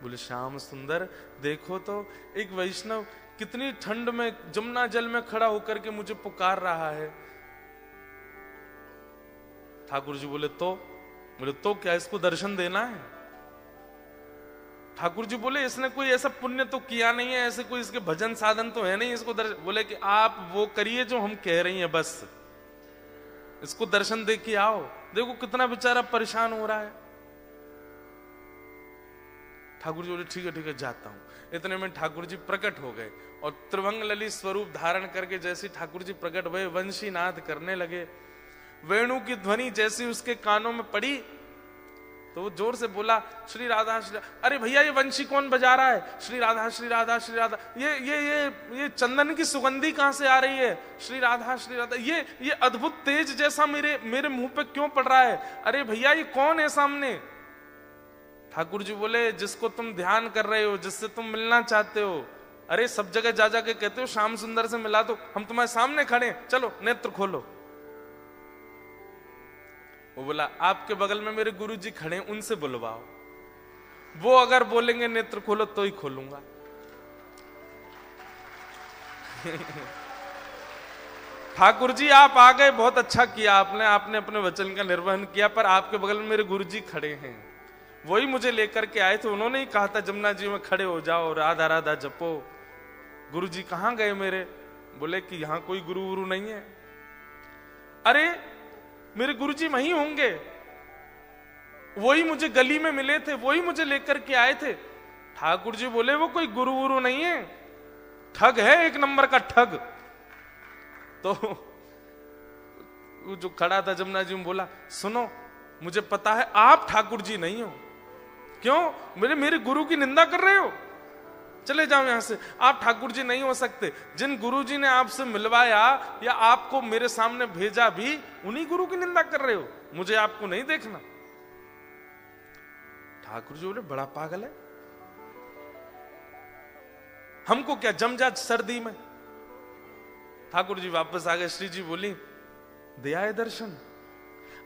Speaker 1: बोले श्याम सुंदर देखो तो एक वैष्णव कितनी ठंड में जमुना जल में खड़ा होकर के मुझे पुकार रहा है। ठाकुर जी बोले तो क्या इसको दर्शन देना है? ठाकुर जी बोले इसने कोई ऐसा पुण्य तो किया नहीं है, ऐसे कोई इसके भजन साधन तो है नहीं इसको दर्शन। बोले कि आप वो करिए जो हम कह रही हैं, बस इसको दर्शन दे के आओ। देखो कितना बेचारा परेशान हो रहा है। ठाकुर जी बोले ठीक है जाता हूं। इतने में ठाकुर जी प्रकट हो गए और त्रिभंग ललित स्वरूप धारण करके जैसे ठाकुर जी प्रकट हुए वंशी नाद करने लगे। वेणु की ध्वनि जैसी उसके कानों में पड़ी तो वो जोर से बोला श्री राधा श्री। अरे भैया ये वंशी कौन बजा रहा है? श्री राधा श्री राधा श्री राधा। ये चंदन की सुगंधी कहां से आ रही है? श्री राधा श्री राधा। ये अद्भुत तेज जैसा मेरे मुंह पे क्यों पड़ रहा है? अरे भैया ये कौन है सामने? ठाकुर जी बोले जिसको तुम ध्यान कर रहे हो, जिससे तुम मिलना चाहते हो। अरे सब जगह जा के कहते हो श्याम सुंदर से मिला दो, हम तुम्हारे सामने खड़े, चलो नेत्र खोलो। वो बोला आपके बगल में मेरे गुरु जी खड़े, उनसे बुलवाओ, वो अगर बोलेंगे नेत्र खोलो तो ही खोलूंगा। ठाकुर जी आप आ गए, बहुत अच्छा किया आपने अपने वचन का निर्वहन किया, पर आपके बगल में मेरे गुरु जी खड़े हैं, वही मुझे लेकर के आए थे। उन्होंने ही कहा था जमुना जी में खड़े हो जाओ, राधा राधा जपो। गुरु जी कहां गए मेरे? बोले कि यहां कोई गुरु गुरु नहीं है। अरे मेरे गुरुजी वहीं होंगे, वही मुझे गली में मिले थे, वही मुझे लेकर के आए थे। ठाकुर जी बोले वो कोई गुरु गुरु नहीं है, ठग है, एक नंबर का ठग। तो वो जो खड़ा था जमुना जी में बोला सुनो मुझे पता है आप ठाकुर जी नहीं हो। क्यों? मेरे गुरु की निंदा कर रहे हो? चले जाओ यहां से, आप ठाकुर जी नहीं हो सकते। जिन गुरु जी ने आपसे मिलवाया या आपको मेरे सामने भेजा भी उन्हीं गुरु की निंदा कर रहे हो, मुझे आपको नहीं देखना। ठाकुर जी बोले बड़ा पागल है, हमको क्या जम जा सर्दी में। ठाकुर जी वापस आ गए। श्री जी बोली दिया है दर्शन?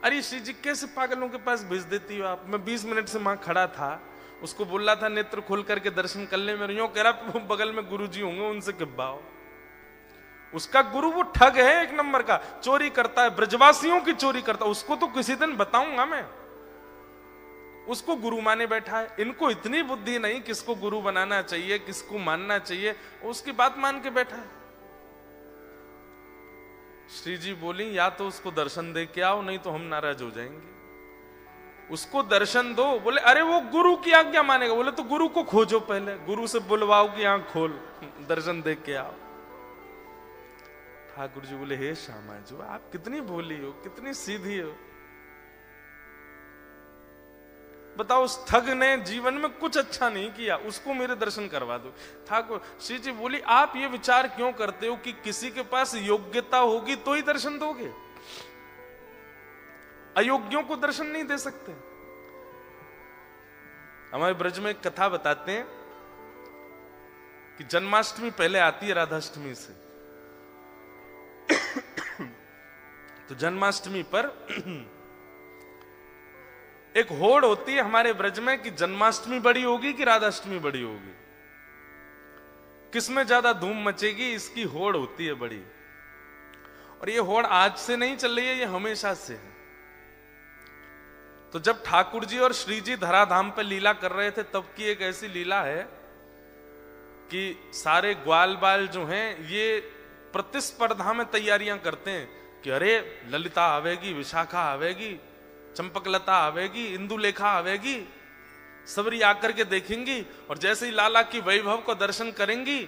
Speaker 1: अरे श्री जी कैसे पागलों के पास भेज देती हो आप? मैं 20 मिनट से वहां खड़ा था, उसको बोल रहा था नेत्र खोल करके दर्शन कर ले, मेरे यूं कह रहा बगल में गुरुजी होंगे उनसे किब्बाओ। उसका गुरु वो ठग है, एक नंबर का चोरी करता है, ब्रजवासियों की चोरी करता है। उसको तो किसी दिन बताऊंगा मैं, उसको गुरु माने बैठा है। इनको इतनी बुद्धि नहीं किसको गुरु बनाना चाहिए, किसको मानना चाहिए, उसकी बात मान के बैठा है। श्री जी बोली या तो उसको दर्शन दे के आओ, नहीं तो हम नाराज हो जाएंगे। उसको दर्शन दो। बोले अरे वो गुरु की आज्ञा मानेगा। बोले तो गुरु को खोजो, पहले गुरु से बुलवाओ कि आंख खोल, दर्शन दे के आओ। ठाकुर जी बोले हे श्यामा जी आप कितनी भोली हो, कितनी सीधी हो। बताओ उस ठग ने जीवन में कुछ अच्छा नहीं किया, उसको मेरे दर्शन करवा दो। ठाकुर श्री जी बोली आप ये विचार क्यों करते हो कि किसी के पास योग्यता होगी तो ही दर्शन दोगे, अयोग्यों को दर्शन नहीं दे सकते। हमारे ब्रज में एक कथा बताते हैं कि जन्माष्टमी पहले आती है राधाष्टमी से। तो जन्माष्टमी पर एक होड़ होती है हमारे ब्रज में कि जन्माष्टमी बड़ी होगी कि राधाष्टमी बड़ी होगी, किसमें ज्यादा धूम मचेगी, इसकी होड़ होती है बड़ी। और ये होड़ आज से नहीं चल रही है, ये हमेशा से है। तो जब ठाकुर जी और श्री जी धराधाम पर लीला कर रहे थे तब की एक ऐसी लीला है कि सारे ग्वाल बाल जो हैं ये प्रतिस्पर्धा में तैयारियां करते हैं कि अरे ललिता आवेगी, विशाखा आवेगी, चंपकलता आवेगी, इंदुलेखा आवेगी, सबरी आकर के देखेंगी और जैसे ही लाला की वैभव को दर्शन करेंगी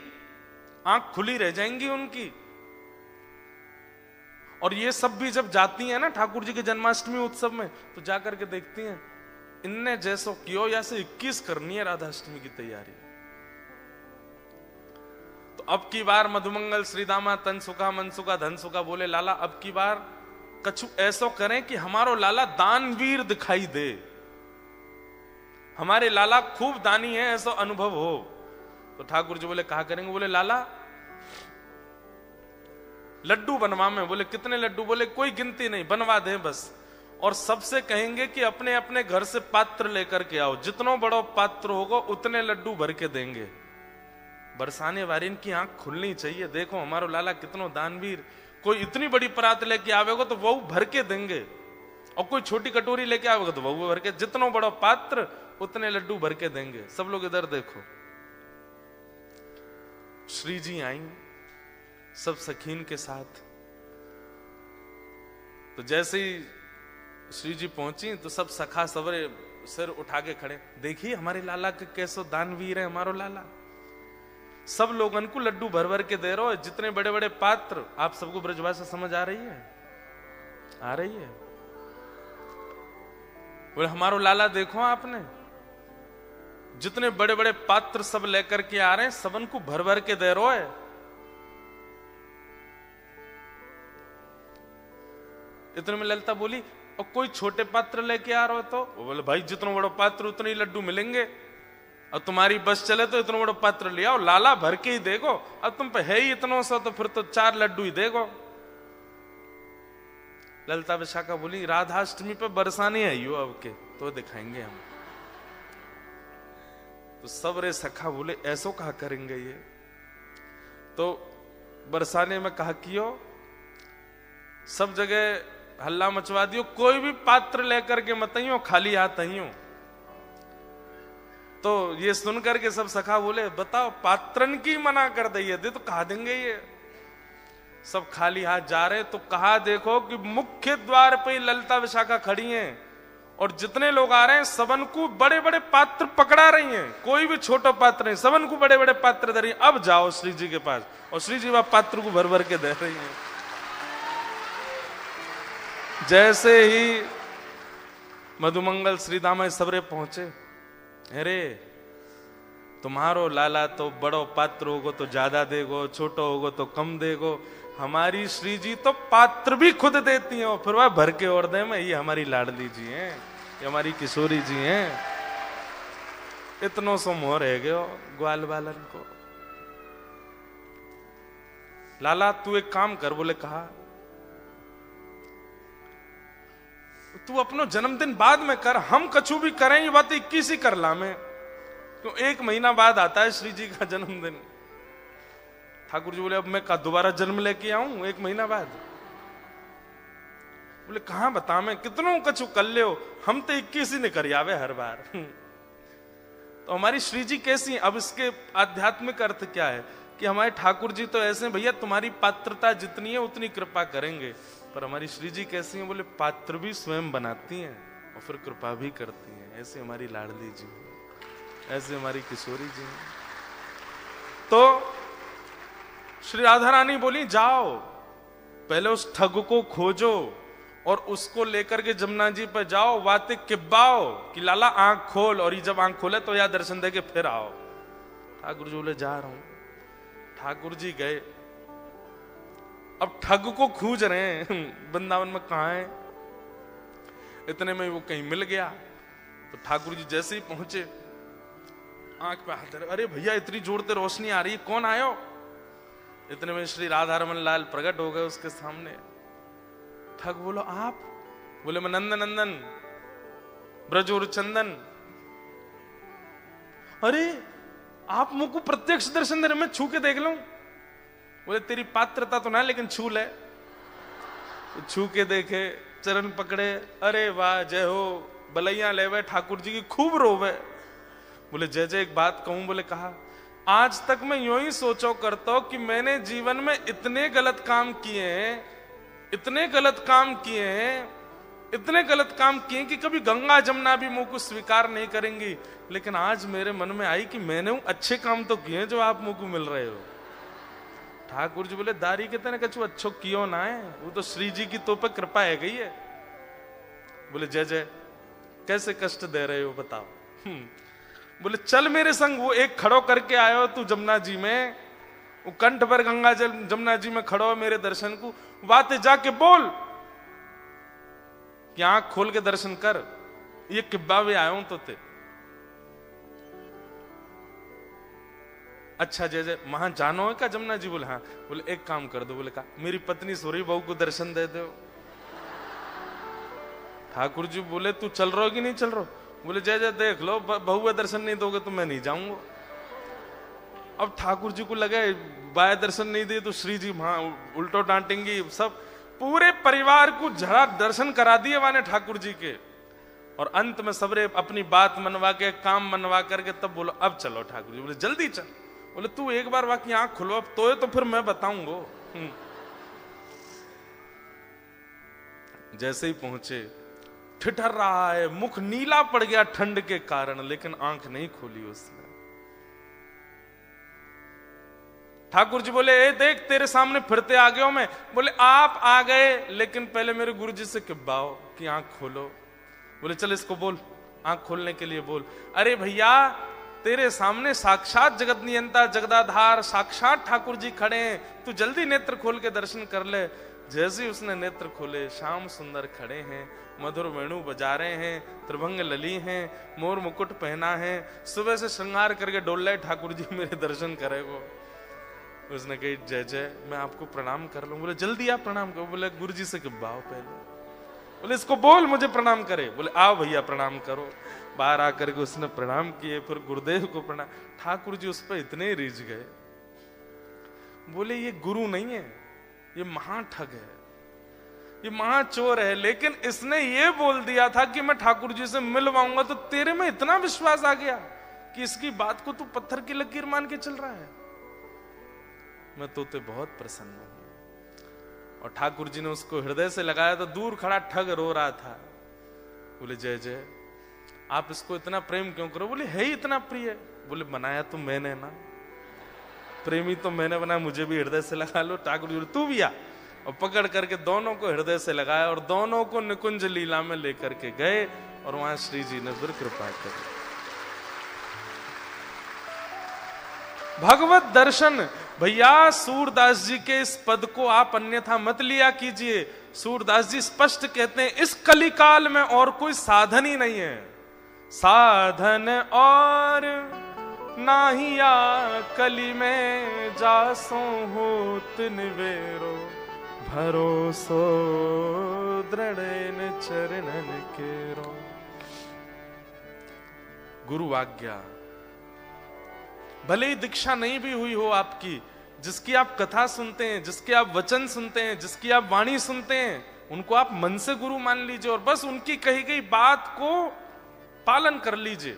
Speaker 1: आंख खुली रह जाएंगी उनकी। और ये सब भी जब जाती हैं ना ठाकुर जी के जन्माष्टमी उत्सव में तो जाकर के देखती हैं इनने जैसो कियो या से 21 करनी है राधाष्टमी की तैयारी। तो अब की बार मधुमंगल श्रीदामा तन सुखा मन सुखा धन सुखा बोले लाला अब की बार कछु ऐसो करें कि हमारो लाला दानवीर दिखाई दे, हमारे लाला खूब दानी है ऐसा अनुभव हो। तो ठाकुर जी बोले कहा करेंगे? बोले लाला लड्डू बनवा में। बोले कितने लड्डू? बोले कोई गिनती नहीं, बनवा दे बस। और सबसे कहेंगे कि अपने अपने घर से पात्र लेकर के आओ, जितना बड़ा पात्र होगा उतने लड्डू भर के देंगे। बरसाने वारिन की आंख खुलनी चाहिए। देखो हमारो लाला कितनो दानवीर, कोई इतनी बड़ी परात लेके आवेगा तो वो भर के देंगे, और कोई छोटी कटोरी लेके आवेगा तो वो भर के, जितना बड़ा पात्र उतने लड्डू भर के देंगे। सब लोग इधर देखो, श्री जी आई सब सखीन के साथ। तो जैसे ही श्री जी पहुंची तो सब सखा सवरे सिर उठा के खड़े, देखिए हमारे लाला के कैसो दानवीर है हमारो लाला। सब लोगन को लड्डू भर भर के दे रहे हो, जितने बड़े बड़े पात्र। आप सबको ब्रजभाषा समझ आ रही है? आ रही है? बोले हमारो लाला देखो आपने, जितने बड़े बड़े पात्र सब लेकर के आ रहे हैं, सबन को भर भर के दे रहे है। इतने में ललिता बोली, और कोई छोटे पात्र लेके आ रहे हो तो? वो बोले भाई जितना बड़ा पात्र उतने ही लड्डू मिलेंगे, और तुम्हारी बस चले तो इतना बड़ा पात्र ले आओ, लाला भर के ही देगो। अब तुम पे है ही इतना सा तो फिर तो 4 लड्डू ही देगो। ललिता विशाखा बोली राधाष्टमी पे बरसाने आई हो अब के तो दिखाएंगे हम। तो सब रे सखा बोले ऐसो कहा करेंगे ये? तो बरसाने में कहा कियो, सब जगह हल्ला मचवा दियो, कोई भी पात्र लेकर के मत आइयो, खाली हाथ आइयो। तो ये सुनकर के सब सखा बोले बताओ पात्रन की मना कर दे तो कहा देंगे ये? सब खाली हाथ जा रहे। तो कहा देखो कि मुख्य द्वार पे ललिता विशाखा खड़ी हैं, और जितने लोग आ रहे हैं सबन को बड़े बड़े पात्र पकड़ा रही हैं, कोई भी छोटा पात्र नहीं, सबन को बड़े बड़े पात्र दे रही हैं। अब जाओ श्री जी के पास, और श्री जी वह पात्र को भर भर के दे रही हैं। जैसे ही मधुमंगल श्री दामा सबरे पहुंचे, अरे तुम्हारो लाला तो बड़ो पात्र होगो तो ज्यादा देगो, छोटो होगो तो कम देगो, हमारी श्री जी तो पात्र भी खुद देती हैं, और फिर वह भर के और दे में, ये हमारी लाडली जी हैं, ये हमारी किशोरी जी हैं। इतनो सो मोह रह गयो ग्वाल बालन को। लाला तू एक काम कर, बोले कहा तू अपनो जन्मदिन बाद में कर, हम कछु भी करें ये बात 21 ही कर ला में, क्यों 1 महीना बाद आता है श्री जी का जन्मदिन। ठाकुर जी बोले अब मैं का दोबारा जन्म लेके आऊं 1 महीना बाद? बोले कहां बता मैं कितनों कछु कर ले हो, हम तो 21 ही ने कर आवे हर बार। तो हमारी श्री जी कैसी? अब इसके आध्यात्मिक अर्थ क्या है कि हमारे ठाकुर जी तो ऐसे भैया तुम्हारी पात्रता जितनी है उतनी कृपा करेंगे, पर हमारी श्री जी कैसी हैं? बोले पात्र भी स्वयं बनाती हैं और फिर कृपा भी करती हैं। ऐसे हमारी लाडली जी, ऐसे हमारी किशोरी जी। तो श्री राधा रानी बोली जाओ पहले उस ठग को खोजो और उसको लेकर के जमुना जी पर जाओ, वाते किब्बाओ कि लाला आंख खोल, और ये जब आंख खोले तो या दर्शन दे के फिर आओ। ठाकुर जी बोले जा रहा हूं। ठाकुर जी गए, अब ठग को खोज रहे हैं वृंदावन में कहां है। इतने में वो कहीं मिल गया। तो ठाकुर जी जैसे ही पहुंचे आंख पे हाथ धरे, अरे भैया इतनी जोर से रोशनी आ रही है, कौन आयो? इतने में श्री राधा रमन लाल प्रकट हो गए उसके सामने। ठग बोलो आप? बोले मैं नंदन नंदन ब्रजोर चंदन। अरे आप मुझको प्रत्यक्ष दर्शन दे रहे, मैं छू के देख लूं? बोले तेरी पात्रता तो ना लेकिन छू ले। तो छू के देखे, चरण पकड़े, अरे वाह जय हो, बलैया लेवे ठाकुर जी की खूब रोवे। बोले जय जय एक बात कहूं? बोले कहा आज तक मैं यूं ही सोचो करता हूं कि मैंने जीवन में इतने गलत काम किए हैं, इतने गलत काम किए हैं, इतने गलत काम किए कि कभी गंगा जमुना भी मुंह को स्वीकार नहीं करेंगी, लेकिन आज मेरे मन में आई कि मैंने अच्छे काम तो किए जो आप मुंह को मिल रहे हो। ठाकुर जी बोले दारी के तने कछु अच्छो कियो ना है, वो तो श्री जी की तो पे कृपा है गई है। बोले जय जय कैसे कष्ट दे रहे हो बताओ? बोले चल मेरे संग, वो एक खड़ो करके आयो तू जमुना जी में, वो कंठ पर गंगा जल जमुना जी में खड़ो है मेरे दर्शन को, बातें जाके बोल कि आंख खोल के दर्शन कर, ये किब्बा भी आयो तो ते। अच्छा जय जय वहां जानो है क्या जमुना जी? बोले हाँ। बोले एक काम कर दो। बोले कहा मेरी पत्नी सोरी बहू को दर्शन दे दो। ठाकुर जी बोले तू चल रहा हो कि नहीं चल रहा? बोले जय जय देख लो, बहुए दर्शन नहीं दोगे तो मैं नहीं जाऊंगा। अब ठाकुर जी को लगे बाय दर्शन नहीं दिए तो श्री जी वहां उल्टो डांटेंगी। सब पूरे परिवार को झड़ा दर्शन करा दिए माने ठाकुर जी के, और अंत में सबरे अपनी बात मनवा के काम मनवा करके तब बोलो अब चलो। ठाकुर जी बोले जल्दी चल। बोले तू एक बार बाकी आंख खुलवा तो फिर मैं बताऊंगा। जैसे ही पहुंचे ठिठर रहा है, मुख नीला पड़ गया ठंड के कारण, लेकिन आंख नहीं खोली उसने। ठाकुर जी बोले ए देख तेरे सामने फिरते आ गया मैं। बोले आप आ गए, लेकिन पहले मेरे गुरु जी से किब्बाओ कि आंख खोलो। बोले चल इसको बोल, आंख खोलने के लिए बोल। अरे भैया तेरे सामने साक्षात जगत नियंता जगदाधार साक्षात ठाकुर जी खड़े हैं, तू जल्दी नेत्र खोल के दर्शन कर ले। जैसे ही उसने नेत्र खोले, श्याम सुंदर खड़े हैं, मधुर वेणु बजा रहे हैं, त्रिभंग लली हैं, मोर मुकुट पहना है, सुबह से श्रृंगार करके डोल रहे ठाकुर जी मेरे दर्शन करेगो। उसने कही जय जय मैं आपको प्रणाम कर लूं। बोले जल्दी आप प्रणाम करो। बोले गुरु जी से किब्बाओ पहले। बोले इसको बोल मुझे प्रणाम करे। बोले आओ भैया प्रणाम करो। बाहर आकर के उसने प्रणाम किए, फिर गुरुदेव को प्रणाम। ठाकुर जी उस पर इतने रिझ गए, बोले ये गुरु नहीं है, ये महाठग है, ये महाचोर है। लेकिन इसने ये बोल दिया था कि मैं ठाकुर जी से मिलवाऊंगा, तो तेरे में इतना विश्वास आ गया कि इसकी बात को तू पत्थर की लकीर मान के चल रहा है। मैं तो बहुत प्रसन्न हूं। और ठाकुर जी ने उसको हृदय से लगाया तो दूर खड़ा ठग रो रहा था। बोले जय जय आप इसको इतना प्रेम क्यों करो? बोले है ही इतना प्रिय। बोले बनाया तो मैंने ना, प्रेमी तो मैंने बनाया, मुझे भी हृदय से लगा लो। ठाकुर जी तू भी आ, और पकड़ करके दोनों को हृदय से लगाया और दोनों को निकुंज लीला में लेकर के गए, और वहां श्री जी ने फिर कृपा करी। भगवत दर्शन भैया सूरदास जी के इस पद को आप अन्यथा मत लिया कीजिए। सूरदास जी स्पष्ट कहते हैं इस कलिकाल में और कोई साधन ही नहीं है, साधन और नाहिया कली में जासो होत निवेरो भरोसो दृढ़ चरणन केरो। गुरु आज्ञा भले ही दीक्षा नहीं भी हुई हो आपकी, जिसकी आप कथा सुनते हैं, जिसके आप वचन सुनते हैं, जिसकी आप वाणी सुनते हैं, उनको आप मन से गुरु मान लीजिए और बस उनकी कही गई बात को पालन कर लीजिए।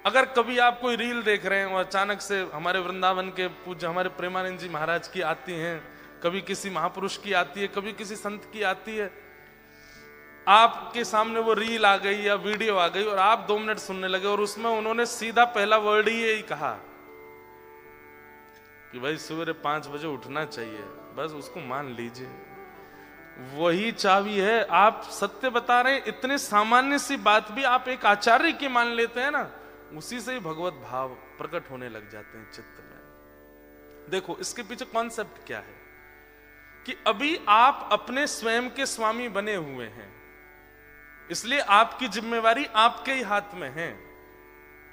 Speaker 1: अगर कभी आप कोई रील देख रहे हैं और अचानक से हमारे वृंदावन के पूज्य हमारे प्रेमानंद जी महाराज की आती हैं, कभी किसी महापुरुष की आती है, कभी किसी संत की आती है, आपके सामने वो रील आ गई या वीडियो आ गई और आप 2 मिनट सुनने लगे और उसमें उन्होंने सीधा पहला वर्ड ही यही कहा कि भाई सवेरे 5 बजे उठना चाहिए, बस उसको मान लीजिए, वही चाबी है। आप सत्य बता रहे हैं, इतने सामान्य सी बात भी आप एक आचार्य की मान लेते हैं ना, उसी से ही भगवत भाव प्रकट होने लग जाते हैं चित्त में। देखो इसके पीछे कॉन्सेप्ट क्या है कि अभी आप अपने स्वयं के स्वामी बने हुए हैं, इसलिए आपकी जिम्मेवारी आपके ही हाथ में है।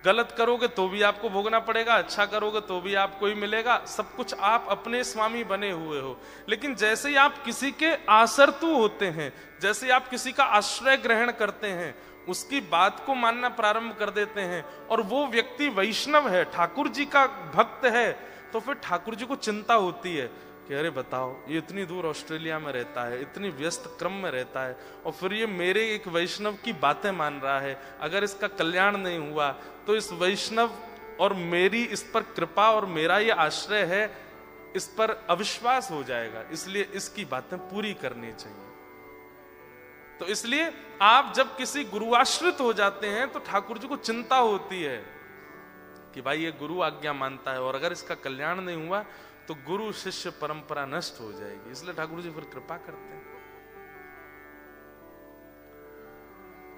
Speaker 1: गलत करोगे तो भी आपको भोगना पड़ेगा, अच्छा करोगे तो भी आपको ही मिलेगा, सब कुछ आप अपने स्वामी बने हुए हो। लेकिन जैसे ही आप किसी के आसरतु होते हैं, जैसे ही आप किसी का आश्रय ग्रहण करते हैं, उसकी बात को मानना प्रारंभ कर देते हैं और वो व्यक्ति वैष्णव है, ठाकुर जी का भक्त है, तो फिर ठाकुर जी को चिंता होती है कि अरे बताओ ये इतनी दूर ऑस्ट्रेलिया में रहता है, इतनी व्यस्त क्रम में रहता है, और फिर ये मेरे एक वैष्णव की बातें मान रहा है, अगर इसका कल्याण नहीं हुआ तो इस वैष्णव और मेरी इस पर कृपा और मेरा ये आश्रय है, इस पर अविश्वास हो जाएगा, इसलिए इसकी बातें पूरी करनी चाहिए। तो इसलिए आप जब किसी गुरुआश्रित हो जाते हैं तो ठाकुर जी को चिंता होती है कि भाई ये गुरु आज्ञा मानता है और अगर इसका कल्याण नहीं हुआ तो गुरु शिष्य परंपरा नष्ट हो जाएगी, इसलिए ठाकुर जी फिर कृपा करते हैं।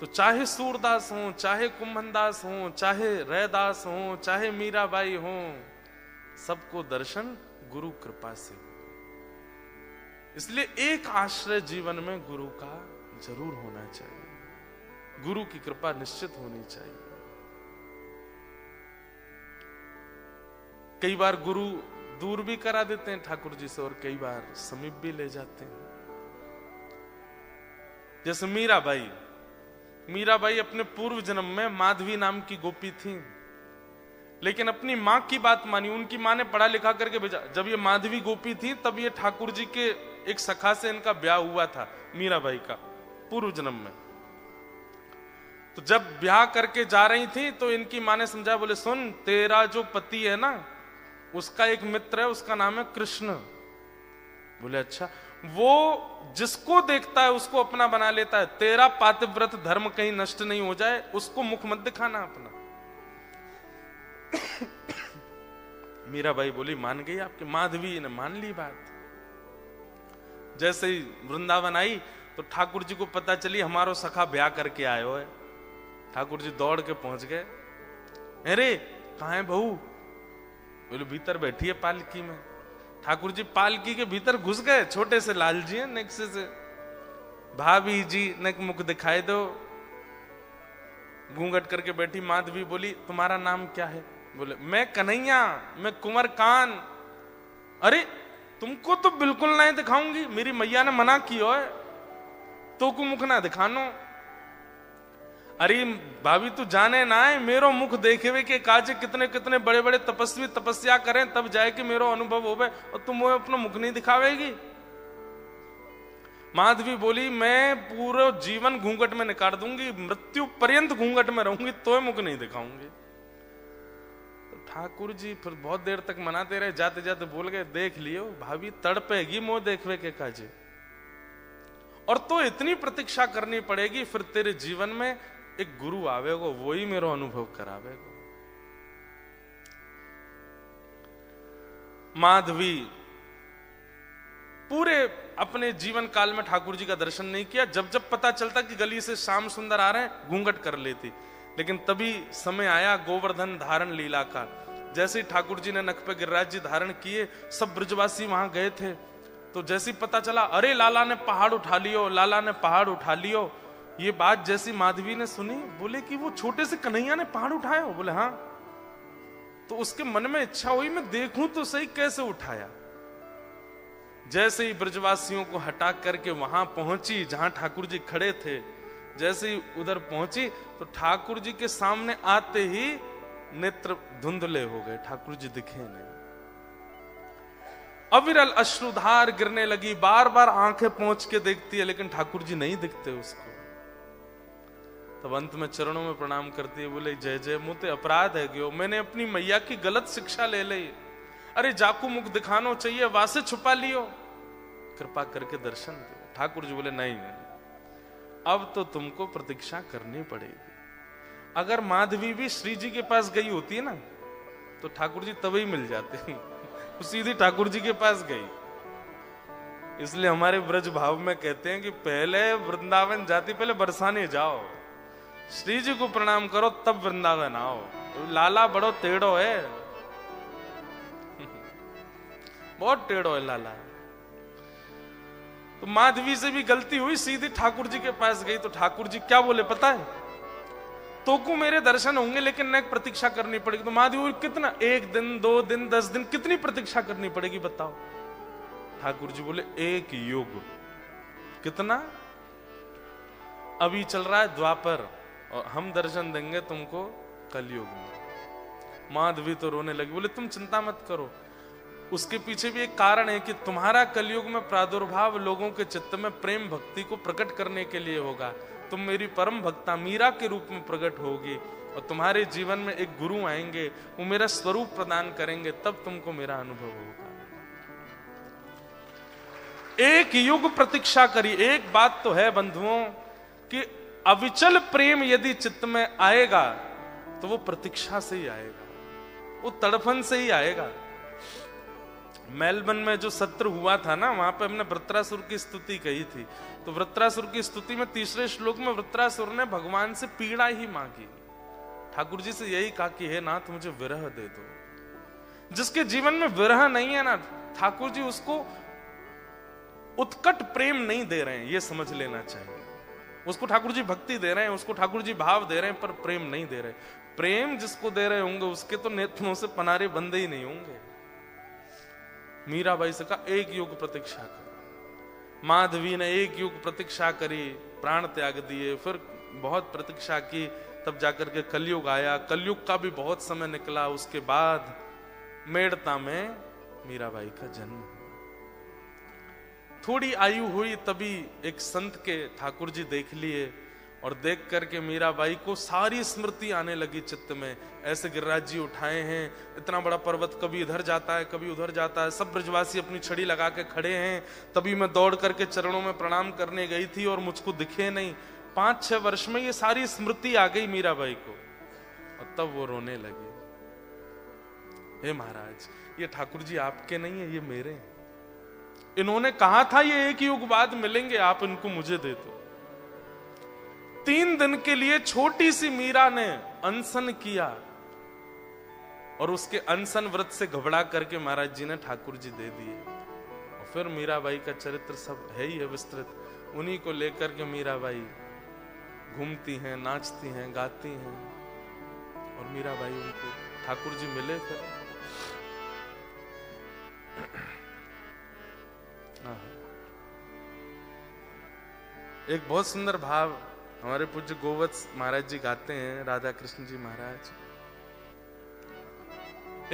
Speaker 1: तो चाहे सूरदास हो, चाहे कुंभनदास हो, चाहे रैदास हो, चाहे मीराबाई हो, सबको दर्शन गुरु कृपा से। इसलिए एक आश्रय जीवन में गुरु का जरूर होना चाहिए, गुरु की कृपा निश्चित होनी चाहिए। कई बार गुरु दूर भी करा देते हैं ठाकुर जी से और कई बार समीप भी ले जाते हैं। जैसे मीराबाई, मीराबाई अपने पूर्व जन्म में माधवी नाम की गोपी थी, लेकिन अपनी माँ की बात मानी। उनकी माँ ने पढ़ा लिखा करके भेजा। जब ये माधवी गोपी थी तब ये ठाकुर जी के एक सखा से इनका ब्याह हुआ था, मीराबाई का, पूर्व जन्म में। तो जब ब्याह करके जा रही थी तो इनकी माँ ने समझाया, बोले सुन, तेरा जो पति है ना, उसका एक मित्र है, उसका नाम है कृष्ण। बोले अच्छा। वो जिसको देखता है उसको अपना बना लेता है, तेरा पातिव्रत धर्म कहीं नष्ट नहीं हो जाए, उसको मुख मत दिखाना अपना। मीराबाई बोली मान गई आपके। माधवी ने मान ली बात। जैसे ही वृंदावन आई तो ठाकुर जी को पता चली हमारो सखा ब्याह करके आयो है। ठाकुर जी दौड़ के पहुंच गए। अरे कहाँ है बहू? बोले भीतर बैठी है पालकी में। ठाकुर जी पालकी के भीतर घुस गए। छोटे से लाल जी है, नेक्से से भाभी जी ने मुख दिखाई दो। घूंघट करके बैठी। माधवी बोली तुम्हारा नाम क्या है? बोले मैं कन्हैया, मैं कुंवर कान। अरे तुमको तो बिल्कुल नहीं दिखाऊंगी, मेरी मैया ने मना किया है, तो को मुख ना दिखानो। अरे भाभी तू जाने ना है, मेरो मुख देखे के काजे कितने कितने बड़े बड़े तपस्वी तपस्या करें तब जाए कि मेरो अनुभव होवे, और तुम वो अपना मुख नहीं दिखावेगी। माधवी बोली मैं पूरा जीवन घूंघट में निकाल दूंगी, मृत्यु पर्यंत घूंघट में रहूंगी, तो मुख नहीं दिखाऊंगी। तो ठाकुर जी फिर बहुत देर तक मनाते रहे। जाते जाते बोल गए देख लियो भाभी तड़पेगी मोह देखवे के काजे, और तो इतनी प्रतीक्षा करनी पड़ेगी, फिर तेरे जीवन में एक गुरु आवेगो, वही मेरा अनुभव करावेगो। माधवी पूरे अपने जीवन काल में ठाकुर जी का दर्शन नहीं किया। जब जब पता चलता कि गली से श्याम सुंदर आ रहे हैं, घूंघट कर लेती। लेकिन तभी समय आया गोवर्धन धारण लीला का। जैसे ही ठाकुर जी ने नख पे गिरिराज जी धारण किए, सब ब्रजवासी वहां गए थे। तो जैसे ही पता चला, अरे लाला ने पहाड़ उठा लियो, लाला ने पहाड़ उठा लियो। ये बात जैसी माधवी ने सुनी, बोले कि वो छोटे से कन्हैया ने पहाड़ उठाया? बोले हाँ। तो उसके मन में इच्छा हुई मैं देखूं तो सही कैसे उठाया। जैसे ही ब्रजवासियों को हटा करके वहां पहुंची जहां ठाकुर जी खड़े थे, जैसे ही उधर पहुंची तो ठाकुर जी के सामने आते ही नेत्र धुंधले हो गए, ठाकुर जी दिखे नहीं। अविरल अश्रुधार गिरने लगी, बार बार आंखें पहुंच के देखती है लेकिन ठाकुर जी नहीं दिखते उसको। तब अंत में चरणों में प्रणाम करती है, बोले जय जय मुझे अपराध है गयो, मैंने अपनी मैया की गलत शिक्षा ले ली। अरे जाकू मुख दिखानो चाहिए, वासे छुपा लियो, कृपा करके दर्शन दो। ठाकुर जी बोले नहीं, अब तो तुमको प्रतीक्षा करनी पड़ेगी। अगर माधवी भी श्री जी के पास गई होती है ना, तो ठाकुर जी तभी मिल जाते। वो सीधी ठाकुर जी के पास गई। इसलिए हमारे ब्रज भाव में कहते हैं कि पहले वृंदावन जाती, पहले बरसाने जाओ, श्री जी को प्रणाम करो, तब वृंदावन आओ। लाला बड़ो टेढ़ो है, बहुत टेढ़ो है लाला। तो माधवी से भी गलती हुई, सीधी ठाकुर जी के पास गई। तो ठाकुर जी क्या बोले पता है? तो को मेरे दर्शन होंगे लेकिन एक प्रतीक्षा करनी पड़ेगी। तो माधवी कितना, 1 दिन 2 दिन 10 दिन, कितनी प्रतीक्षा करनी पड़ेगी बताओ? ठाकुर जी बोले 1 युग। कितना? अभी चल रहा है द्वापर, और हम दर्शन देंगे तुमको कलयुग में। माधवी तो रोने लगी, बोले तुम चिंता मत करो, उसके पीछे भी एक कारण है कि तुम्हारा कलयुग में प्रादुर्भाव लोगों के चित्त में प्रेम भक्ति को प्रकट करने के लिए होगा। तुम मेरी परम भक्ता मीरा के रूप में प्रकट होगी, और तुम्हारे जीवन में एक गुरु आएंगे, वो मेरा स्वरूप प्रदान करेंगे, तब तुमको मेरा अनुभव होगा। 1 युग प्रतीक्षा करी। एक बात तो है बंधुओं कि अविचल प्रेम यदि चित्त में आएगा तो वो प्रतीक्षा से ही आएगा, वो तड़फन से ही आएगा। मेलबर्न में जो सत्र हुआ था ना, वहां पे हमने वृत्रासुर की स्तुति कही थी। तो वृत्रासुर की स्तुति में 3रे श्लोक में वृत्रासुर ने भगवान से पीड़ा ही मांगी, ठाकुर जी से यही कहा कि हे नाथ मुझे विरह दे दो। जिसके जीवन में विरह नहीं है ना, ठाकुर जी उसको उत्कट प्रेम नहीं दे रहे हैं, ये समझ लेना चाहिए। उसको ठाकुर जी भक्ति दे रहे हैं, उसको ठाकुर जी भाव दे रहे हैं, पर प्रेम नहीं दे रहे। प्रेम जिसको दे रहे होंगे उसके तो नेत्रों से पनारे बंदे ही नहीं होंगे। मीराबाई से कहा 1 युग प्रतीक्षा कर। माधवी ने एक युग प्रतीक्षा करी, प्राण त्याग दिए, फिर बहुत प्रतीक्षा की, तब जाकर के कलयुग आया। कलयुग का भी बहुत समय निकला, उसके बाद मेड़ता में मीराबाई का जन्म हुआ। थोड़ी आयु हुई तभी एक संत के ठाकुर जी देख लिए, और देख करके मीराबाई को सारी स्मृति आने लगी चित्त में। ऐसे गिरिराज जी उठाए हैं, इतना बड़ा पर्वत कभी इधर जाता है कभी उधर जाता है, सब ब्रजवासी अपनी छड़ी लगा के खड़े हैं, तभी मैं दौड़ करके चरणों में प्रणाम करने गई थी और मुझको दिखे नहीं। 5-6 वर्ष में ये सारी स्मृति आ गई मीराबाई को, और तब वो रोने लगी। हे महाराज, ये ठाकुर जी आपके नहीं है, ये मेरे हैं। इन्होंने कहा था ये एक युग बाद मिलेंगे, आप इनको मुझे दे दो। 3 दिन के लिए छोटी सी मीरा ने अनशन किया, और उसके अनशन व्रत से घबरा करके महाराज जी ने ठाकुर जी दे दिए। और फिर मीराबाई का चरित्र सब है ही है विस्तृत। उन्हीं को लेकर के मीराबाई घूमती हैं, नाचती हैं, गाती हैं, और मीराबाई उनको ठाकुर जी मिले। फिर एक बहुत सुंदर भाव हमारे पूज्य गोवत्स महाराज जी गाते हैं, राधा कृष्ण जी महाराज।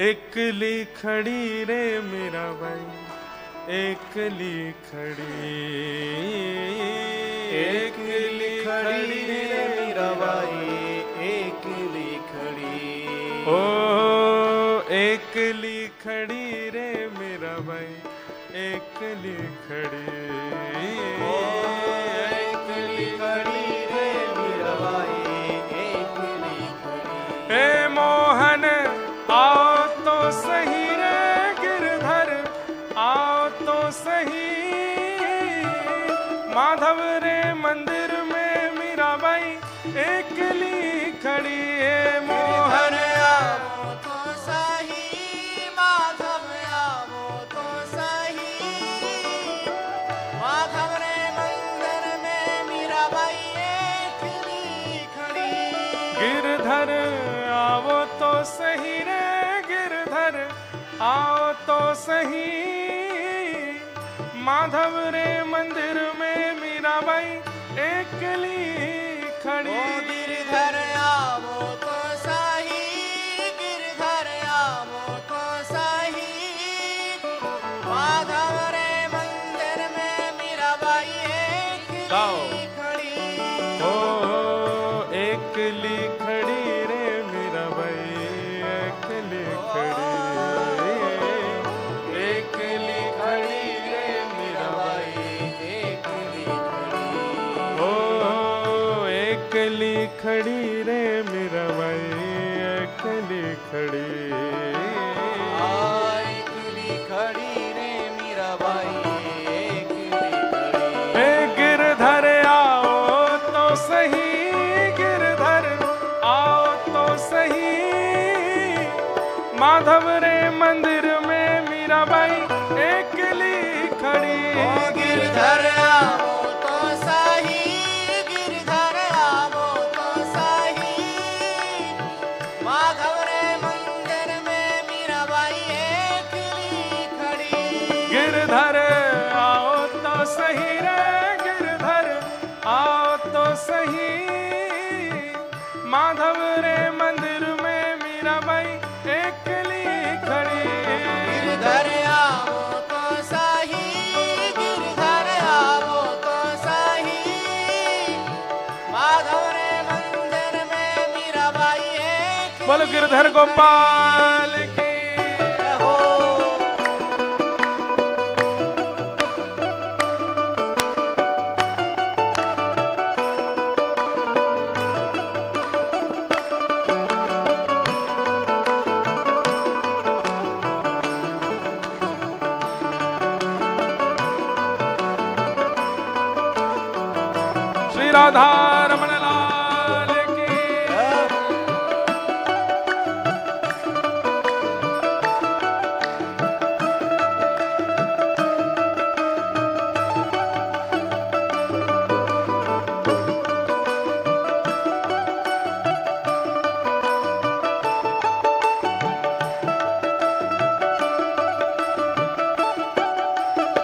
Speaker 1: एकली खड़ी रे मीराबाई, एकली खड़ी,
Speaker 2: एकली खड़ी रे मीराबाई, एकली खड़ी।
Speaker 1: ओ एकली खड़ी रे मीराबाई, एकली खड़ी।
Speaker 2: ओ एकली खड़ी रे मीराबाई, एकली खड़ी।
Speaker 1: हे मोहन आओ तो सही रे गिरधर, आओ तो सही, माधव रे मंदिर में मीराबाई एकली खड़ी। है मोहन
Speaker 2: आओ तो सही, माधव आओ तो सही, माधव रे मंदिर में मीराबाई एकली खड़ी।
Speaker 1: गिरधर आओ तो सही रे गिरधर, आओ तो सही, माधव रे मंदिर में मीराबाई एकली खड़ी।
Speaker 2: ओ गिरधर आओ तो सही, गिरधर आओ तो सही, माधव रे मंदिर में मीराबाई एकली खड़ी।
Speaker 1: ओ एकली खड़ी रे मीराबाई, एकली खड़ी, एकली खड़ी रे मीराबाई,
Speaker 2: एकली खड़ी।
Speaker 1: ओ एकली खड़ी रे मीराबाई, एकली खड़ी।
Speaker 2: एकली खड़ी रे मीराबाई, एकली खड़ी।
Speaker 1: हे गिरधर आओ तो सही, गिरधर आओ तो सही, माधव रे मंदिर में मीराबाई एकली खड़ी।
Speaker 2: ओ गिरधर आओ तो सही, गिरधर आओ तो सही, माधव रे मंदिर में मीराबाई एकली खड़ी।
Speaker 1: गिरधर आओ तो सही रे गिरधर, आओ तो सही, माधव रे मंदिर में मीराबाई एकली खड़ी।
Speaker 2: गिरधर आओ तो सही, गिरधर आओ तो सही, माधव रे मंदिर में मीराबाई एकली।
Speaker 1: बोलो गिरधर गोपाल की।
Speaker 2: हो।
Speaker 1: श्री राधा रमण लाल की।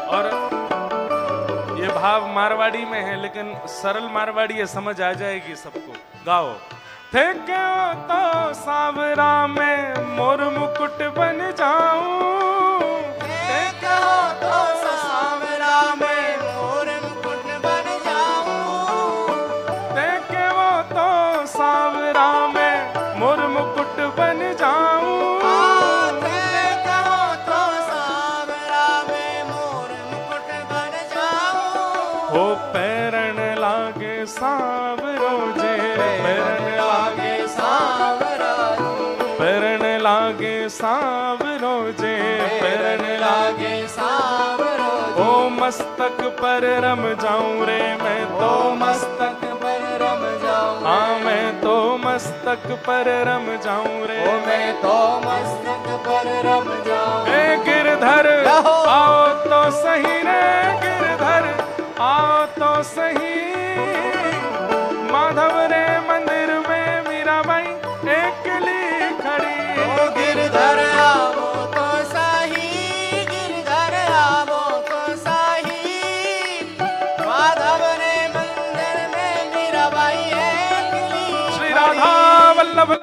Speaker 1: और मारवाड़ी में है, लेकिन सरल मारवाड़ी है, समझ आ जाएगी सबको। गाओ। थे क्यों तो सावरा में मोर मुकुट बन जाऊं,
Speaker 2: थे क्यों तो सावरा में मोर मुकुट बन जाऊं,
Speaker 1: थे क्यों तो सावरा में मोर मुकुट बन जाऊं,
Speaker 2: थे क्यों तो सावरा में मोर मुकुट बन जाऊं,
Speaker 1: हो पैरण लागे सावरो जे, पैरण लागे
Speaker 2: सावरा
Speaker 1: पैरण लागे सावरो जे, पैरण लागे
Speaker 2: सावरो
Speaker 1: ओ मस्तक पर रम जाऊं रे मैं तो
Speaker 2: मस्तक पर रम जाऊं,
Speaker 1: हाँ मैं तो मस्तक पर रम जाऊं रे
Speaker 2: ओ मैं तो मस्तक पर रम जाऊं।
Speaker 1: ए गिरधर आओ तो सही रे, गिरधर आओ तो सही, माधव रे मंदिर में मीराबाई एकली खड़ी,
Speaker 2: ओ गिरधर आवो तो सही, गिरधर आवो तो सही, माधव रे मंदिर में मीराबाई है।
Speaker 1: श्री राधा वल्लभ